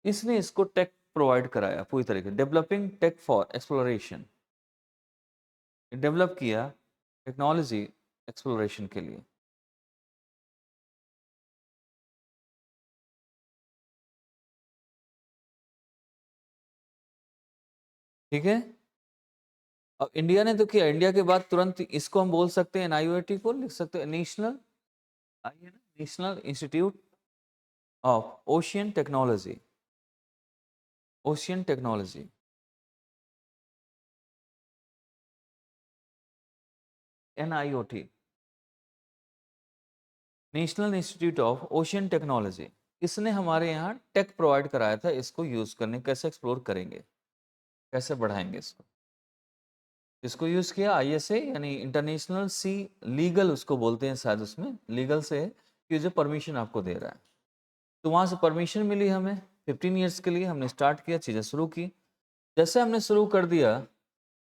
[SPEAKER 1] इसने इसको टेक प्रोवाइड कराया पूरी तरीके, developing tech for exploration, develop किया टेक्नोलॉजी एक्सप्लोरेशन के लिए। ठीक है, अब इंडिया ने तो किया, इंडिया के बाद तुरंत इसको हम बोल सकते हैं NIOT को लिख सकते हैं नेशनल, आई है ना, national institute of ocean technology. Ocean technology. NIOT. National institute of ocean technology. इसने हमारे यहाँ टेक प्रोवाइड कराया था, इसको यूज़ करने कैसे एक्सप्लोर करेंगे, कैसे बढ़ाएंगे इसको यूज़ किया ISA यानी इंटरनेशनल सी लीगल उसको बोलते हैं शायद, उसमें लीगल से है कि जो परमिशन आपको दे रहा है, तो वहाँ से परमिशन मिली हमें 15 ईयर्स के लिए। हमने स्टार्ट किया, चीज़ें शुरू की। जैसे हमने शुरू कर दिया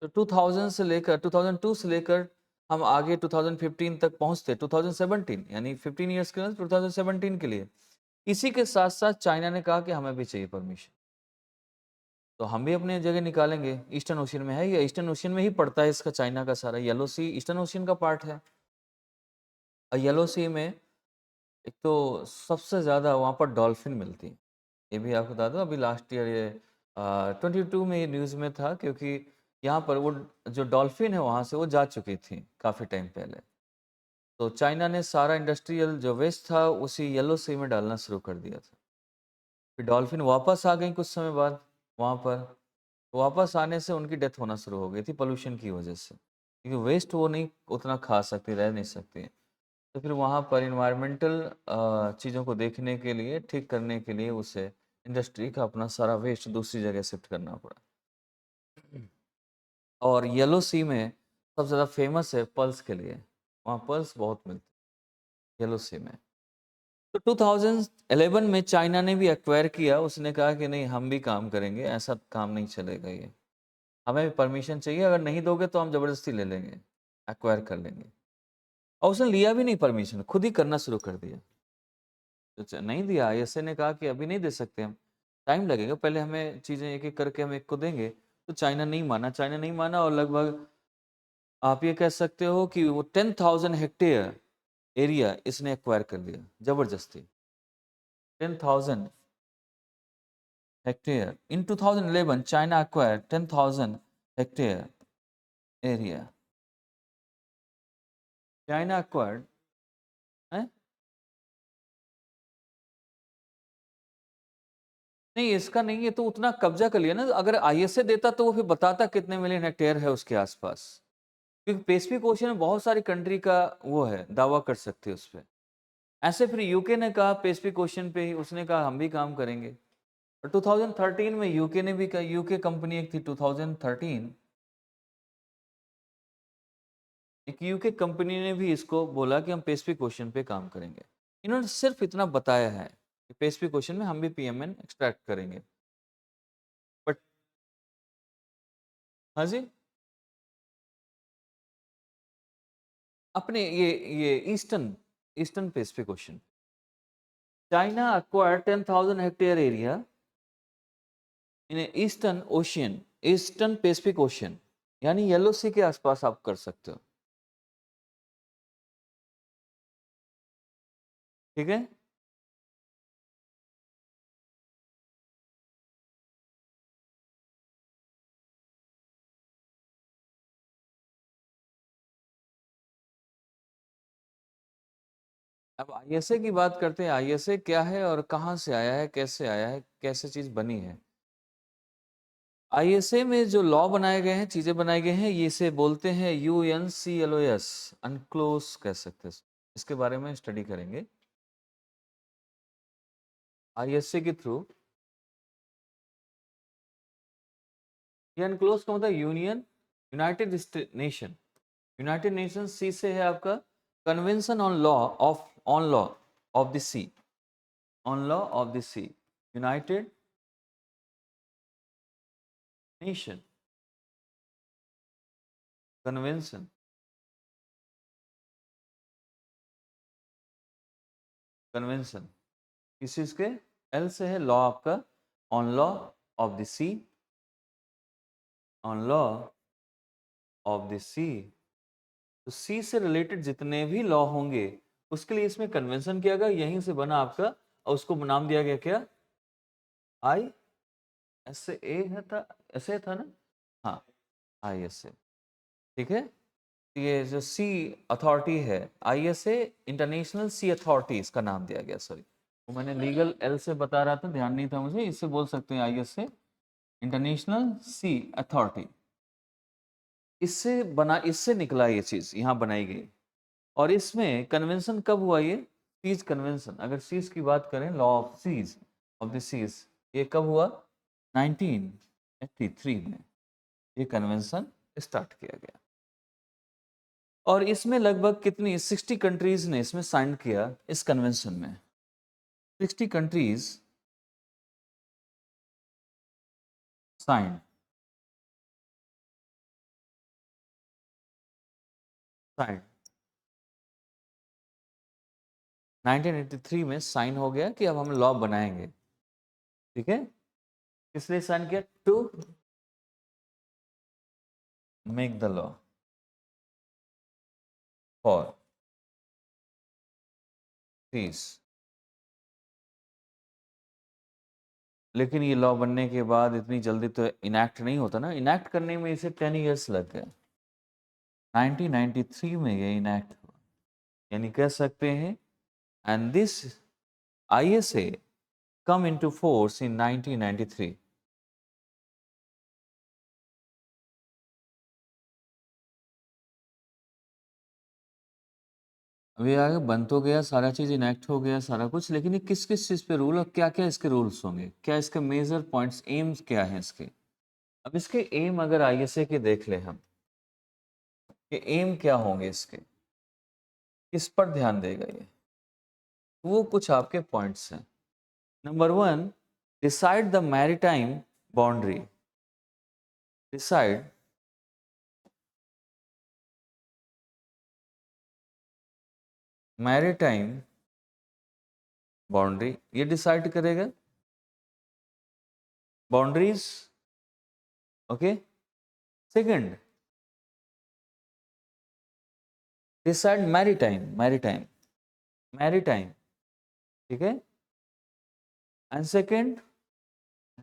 [SPEAKER 1] तो 2000 से लेकर 2002 से लेकर हम आगे 2015 तक पहुँचते 2017 यानी 15 ईयर्स के लिए 2017 के लिए। इसी के साथ साथ चाइना ने कहा कि हमें भी चाहिए परमिशन, तो हम भी अपने जगह निकालेंगे। ईस्टर्न ओशियन में है, या ईस्टर्न ओशियन में ही पड़ता है इसका, चाइना का सारा येलो सी ईस्टर्न ओशियन का पार्ट है। और येलो सी में एक तो सबसे ज़्यादा वहाँ पर डॉल्फिन मिलती है। ये भी आपको बता दूँ, अभी लास्ट ईयर ये 22 में ये न्यूज़ में था, क्योंकि यहाँ पर वो जो डॉल्फिन है वहाँ से वो जा चुकी थी काफ़ी टाइम पहले। तो चाइना ने सारा इंडस्ट्रियल जो वेस्ट था उसी येलो सी में डालना शुरू कर दिया था। फिर डॉल्फिन वापस आ गई कुछ समय बाद वहाँ पर, तो वापस आने से उनकी डेथ होना शुरू हो गई थी पोल्यूशन की वजह से, क्योंकि वेस्ट वो नहीं उतना खा सकती, रह नहीं सकती। तो फिर वहाँ पर इन्वायरमेंटल चीज़ों को देखने के लिए, ठीक करने के लिए उसे इंडस्ट्री का अपना सारा वेस्ट दूसरी जगह शिफ्ट करना पड़ा। और येलो सी में सबसे ज़्यादा फेमस है पर्ल्स के लिए, वहाँ पर्ल्स बहुत मिलते हैं येलो सी में। तो 2011 में चाइना ने भी एक्वायर किया, उसने कहा कि नहीं हम भी काम करेंगे, ऐसा काम नहीं चलेगा, ये हमें भी परमिशन चाहिए, अगर नहीं दोगे तो हम ज़बरदस्ती ले लेंगे, एक्वायर कर लेंगे। और उसने लिया भी नहीं परमिशन, खुद ही करना शुरू कर दिया। तो नहीं दिया, ISA ने कहा कि अभी नहीं दे सकते हम, टाइम लगेगा, पहले हमें चीज़ें एक एक करके हम एक को देंगे। तो चाइना नहीं माना, चाइना नहीं माना, और लगभग आप ये कह सकते हो कि वो 10,000 हेक्टेयर एरिया इसने एक्वायर कर लिया ज़बरदस्ती, 10,000 hectare. In 2011, China acquired 10,000 hectare area. China acquired, है? नहीं इसका नहीं है, तो उतना कब्जा कर लिया ना। अगर ISA देता तो वो फिर बताता कितने मिलियन हेक्टेयर है उसके आसपास, क्योंकि पैसिफिक ओशियन में बहुत सारी कंट्री का वो है, दावा कर सकते हैं उस पर। ऐसे फिर यूके ने कहा पैसिफिक ओशियन पे ही, उसने कहा हम भी काम करेंगे। और 2013 में यूके ने भी कहा, यूके कंपनी एक थी 2013, एक यूके कंपनी ने भी इसको बोला कि हम पैसिफिक ओशन पे काम करेंगे। इन्होंने सिर्फ इतना बताया है कि पैसिफिक ओशन में हम भी PMN एक्सट्रैक्ट करेंगे, बट हाँ जी, अपने ये eastern eastern Pacific ocean, China acquire 10,000 hectare area in eastern ocean, eastern Pacific ocean, यानी येलो सी के आसपास आप कर सकते हो, ठीक है। अब ISA की बात करते हैं, ISA क्या है और कहाँ से आया है, कैसे आया है, कैसे चीज़ बनी है। ISA में जो लॉ बनाए गए हैं, चीज़ें बनाई गई हैं, ये इसे बोलते हैं UNCLOS, अनक्लोज कह सकते हैं। इसके बारे में स्टडी करेंगे ISA के थ्रू। ये अनक्लोज का मतलब union, United Nation, United Nation. Sea से है आपका convention on law of, on law of the sea, on law of the sea, United Nation convention, convention किस चीज़ के, L से है लॉ आपका, on law of the sea, on law of the sea. तो सी से related जितने भी लॉ होंगे उसके लिए इसमें कन्वेंशन किया गया, यहीं से बना आपका, और उसको नाम दिया गया क्या, ISA है था, ऐसे था ना, हाँ ISA, ठीक है। ये जो सी अथॉरिटी है ISA, इंटरनेशनल सी अथॉरिटी इसका नाम दिया गया, सॉरी। वो मैंने लीगल एल से बता रहा था, ध्यान नहीं था मुझे, इससे बोल सकते हैं आईएस से, इंटरनेशनल सी अथॉरिटी। इससे निकला ये चीज, यहाँ बनाई गई। और इसमें कन्वेंशन कब हुआ ये? सीज कन्वेंशन, अगर सीज की बात करें, law of seas of the seas, ये कब हुआ? 1983 में ये कन्वेंशन स्टार्ट किया गया। और इसमें लगभग कितनी 60 कंट्रीज ने इसमें साइन किया इस कन्वेंशन में। 60 कंट्रीज साइन साइन 1983 में साइन हो गया कि अब हम लॉ बनाएंगे। ठीक है, इसलिए साइन किया to make the law for peace. लेकिन ये लॉ बनने के बाद इतनी जल्दी तो इनैक्ट नहीं होता ना, इनैक्ट करने में इसे 10 इयर्स लग गए। 1993 में ये इनैक्ट हुआ, यानी कह सकते हैं, and this ISA come into force in 1993। अभी आगे बन तो गया, सारा चीज इनैक्ट हो गया सारा कुछ, लेकिन ये किस किस चीज पे रूल और क्या क्या इसके रूल्स होंगे, क्या इसके मेजर पॉइंट्स, एम्स क्या है इसके? अब इसके एम अगर ISA के देख ले हम, कि एम क्या होंगे इसके, किस पर ध्यान देगा ये, वो कुछ आपके पॉइंट्स हैं। Number 1, decide the maritime boundary. Decide maritime boundary, ये डिसाइड करेगा boundaries. Okay, second, decide maritime, maritime, maritime, ठीक है। And second,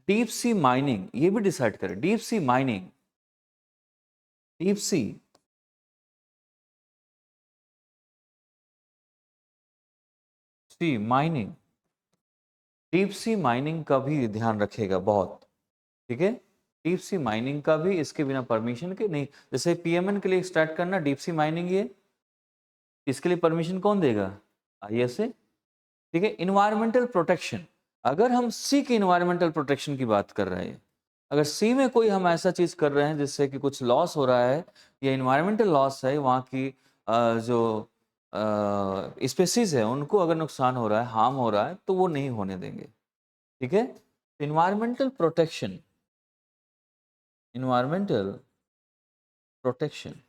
[SPEAKER 1] deep sea mining, ये भी डिसाइड करें, deep sea mining, deep sea sea mining, deep sea mining का भी ध्यान रखेगा बहुत। ठीक है, डीप सी माइनिंग का भी, इसके बिना परमिशन के नहीं। जैसे PMN के लिए एक्सट्रैक्ट करना डीप सी माइनिंग, ये इसके लिए परमिशन कौन देगा? ISA। ठीक है, इन्वायरमेंटल प्रोटेक्शन, अगर हम सी की इन्वायरमेंटल प्रोटेक्शन की बात कर रहे हैं, अगर सी में कोई हम ऐसा चीज कर रहे हैं जिससे कि कुछ लॉस हो रहा है या इन्वायरमेंटल लॉस है, वहाँ की जो स्पेसीज है उनको अगर नुकसान हो रहा है, हार्म हो रहा है, तो वो नहीं होने देंगे। ठीक है, environmental protection, environmental protection.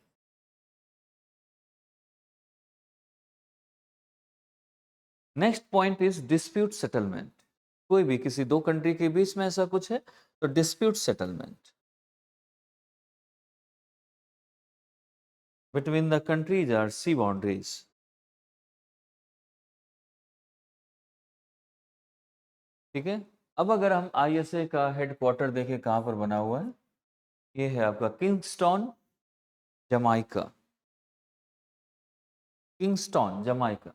[SPEAKER 1] Next point is dispute settlement. कोई भी किसी दो कंट्री के बीच में ऐसा कुछ है तो dispute settlement between the countries or sea boundaries. ठीक है, अब अगर हम ISA का हेडक्वार्टर देखें कहाँ पर बना हुआ है, ये है आपका Kingston Jamaica, Kingston Jamaica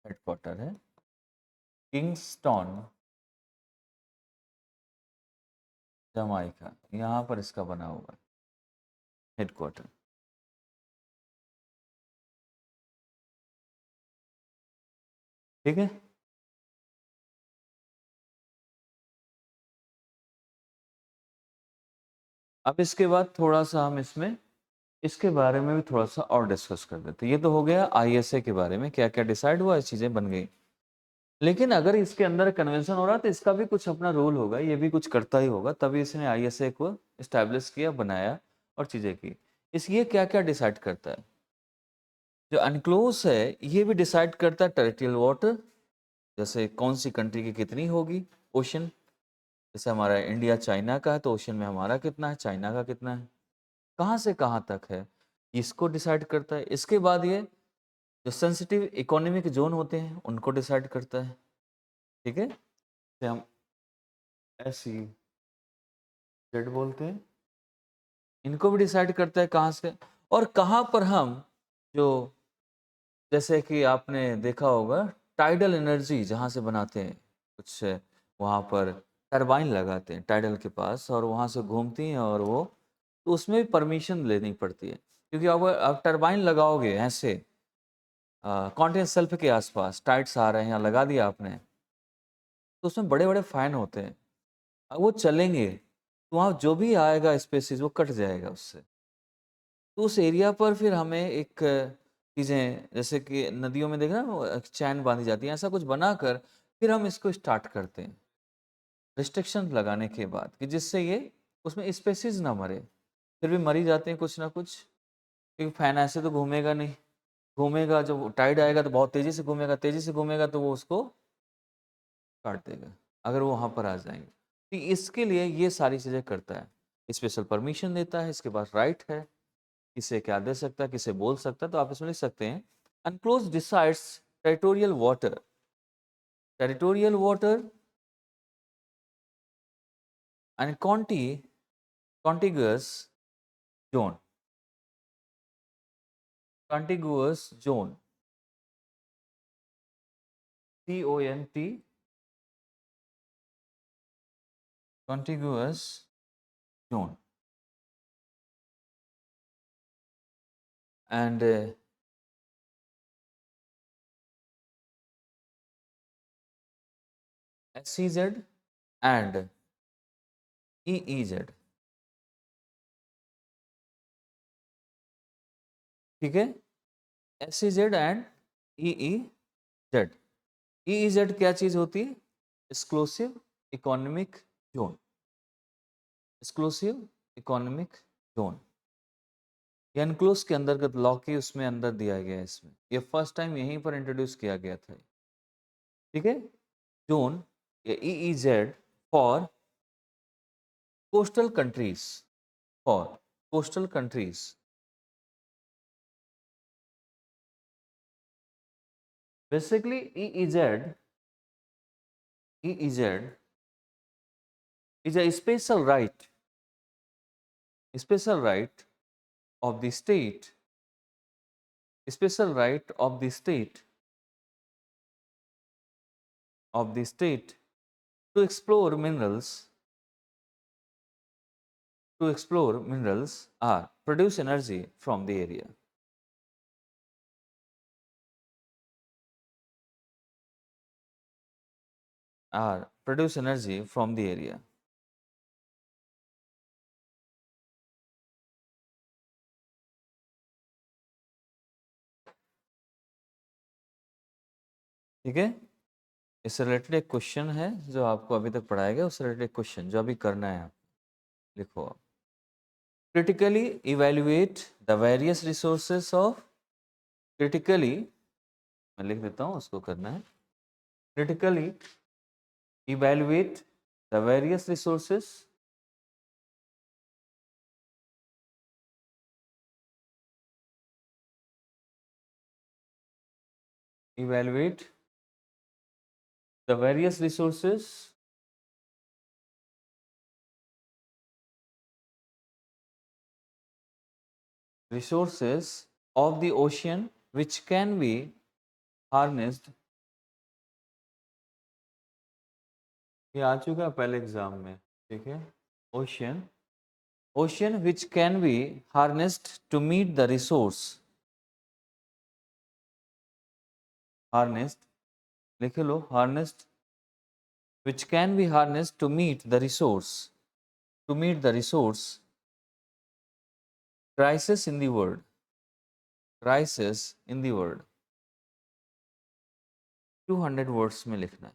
[SPEAKER 1] headquarter है, किंगस्टन जमाइका, यहाँ पर इसका बना हुआ है हेडक्वार्टर। ठीक है, अब इसके बाद थोड़ा सा हम इसमें इसके बारे में भी थोड़ा सा और डिस्कस कर देते हैं। ये तो हो गया ISA के बारे में, क्या क्या डिसाइड हुआ, इस चीजें बन गई। लेकिन अगर इसके अंदर कन्वेंशन हो रहा है तो इसका भी कुछ अपना रूल होगा, ये भी कुछ करता ही होगा, तभी इसने ISA को इस्टेब्लिश किया, बनाया और चीजें की। इस ये क्या क्या डिसाइड करता है? जो अनक्लोज है ये भी डिसाइड करता है टेरिटोरियल वाटर, जैसे कौन सी कंट्री की कितनी होगी ओशन। जैसे हमारा इंडिया चाइना का है तो ओशन में हमारा कितना है, चाइना का कितना है, कहाँ से कहाँ तक है, इसको डिसाइड करता है। इसके बाद ये जो सेंसिटिव इकोनॉमिक जोन होते हैं उनको डिसाइड करता है। ठीक है, जैसे हम SEZ बोलते हैं, इनको भी डिसाइड करता है कहाँ से और कहाँ पर हम जो, जैसे कि आपने देखा होगा टाइडल एनर्जी जहाँ से बनाते हैं कुछ, वहाँ पर टरबाइन लगाते हैं टाइडल के पास और वहाँ से घूमती हैं और वो, तो उसमें भी परमिशन लेनी पड़ती है, क्योंकि अब आप टरबाइन लगाओगे ऐसे कॉन्टिनेंट शेल्फ के आसपास, टाइड्स आ रहे हैं, यहाँ लगा दिया आपने, तो उसमें बड़े बड़े फैन होते हैं, अब वो चलेंगे तो वहाँ जो भी आएगा स्पेसिस वो कट जाएगा उससे। तो उस एरिया पर फिर हमें एक चीज़ें जैसे कि नदियों में देखना वो एक चैन बांधी जाती है, ऐसा कुछ बनाकर फिर हम इसको स्टार्ट करते हैं रिस्ट्रिक्शन लगाने के बाद, कि जिससे ये उसमें स्पेसिस ना मरे, फिर भी मरी जाते हैं कुछ ना कुछ, क्योंकि फैन ऐसे तो घूमेगा नहीं, घूमेगा जब टाइड आएगा तो बहुत तेज़ी से घूमेगा, तेज़ी से घूमेगा तो वो उसको काट देगा अगर वो वहाँ पर आ जाएंगे। तो इसके लिए ये सारी चीज़ें करता है, स्पेशल परमिशन देता है, इसके पास राइट है, किसे क्या दे सकता है, किसे बोल सकता है, तो आप इसमें लिख सकते हैं unclose decides territorial water, territorial water and contiguous zone, contiguous zone, CONT, contiguous zone, and SEZ and EEZ, ठीक है, SEZ एंड EEZ। EEZ क्या चीज होती है? Exclusive economic zone, exclusive economic zone, ये एनक्लोज के अंतर्गत लॉ के उसमें अंदर दिया गया है, इसमें ये फर्स्ट टाइम यहीं पर इंट्रोड्यूस किया गया था, ठीक है। Zone EEZ for coastal countries, for coastal countries, basically EEZ is a special right of the state, special right of the state to explore minerals, or produce energy from the area, or produce energy from the area। ठीक है, इससे related एक question है जो आपको अभी तक पढ़ाया गया, उससे रिलेटेड क्वेश्चन जो अभी करना है, आप लिखो आप, critically evaluate the various resources of, critically, मैं लिख देता हूँ, उसको करना है, critically evaluate the various resources evaluate the various resources of the ocean which can be harnessed, ये आ चुका पहले एग्जाम में, ठीक है, ocean which can be harnessed to meet the resource, harnessed, लिख लो, harnessed which can be harnessed to meet the resource crisis in the world, crisis in the world, 200 words में लिखना है,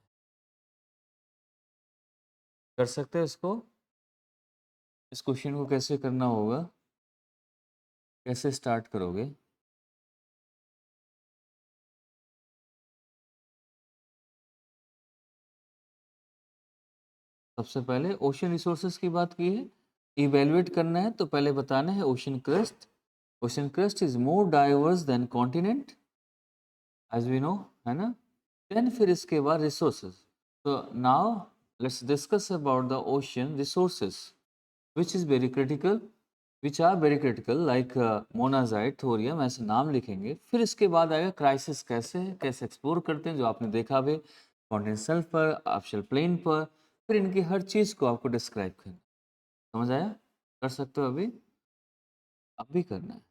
[SPEAKER 1] कर सकते हैं इसको। इस क्वेश्चन को कैसे करना होगा, कैसे स्टार्ट करोगे? सबसे पहले ओशन रिसोर्सेज की बात की है, इवेलुएट करना है तो पहले बताना है ocean crust is more diverse than continent as we know, है ना। देन फिर इसके बाद रिसोर्सेज, तो now let's discuss about the ocean resources which is very critical which are very critical like monazite, thorium, ऐसे नाम लिखेंगे। फिर इसके बाद आएगा क्राइसिस कैसे है, कैसे एक्सप्लोर करते हैं, जो आपने देखा भी कॉन्टिनेंटल पर, ऑप्शनल प्लेन पर। फिर इनकी हर चीज़ को आपको डिस्क्राइब करना। समझ आया? कर सकते हो अभी? अभी करना है,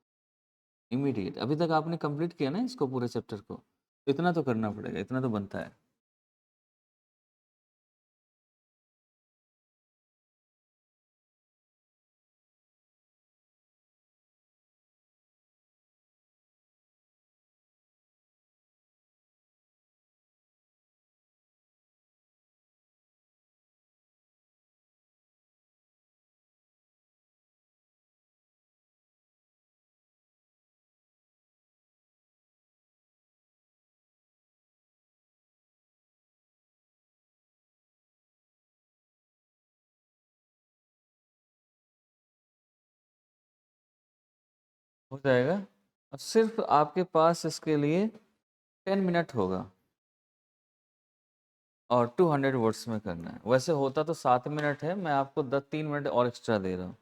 [SPEAKER 1] इमीडिएट। अभी तक आपने कंप्लीट किया ना इसको, पूरे चैप्टर को? इतना तो करना पड़ेगा, इतना तो बनता है। हो जाएगा। अब सिर्फ आपके पास इसके लिए 10 मिनट होगा और 200 वर्ड्स में करना है। वैसे होता तो 7 मिनट है, मैं आपको 3 मिनट और एक्स्ट्रा दे रहा हूँ।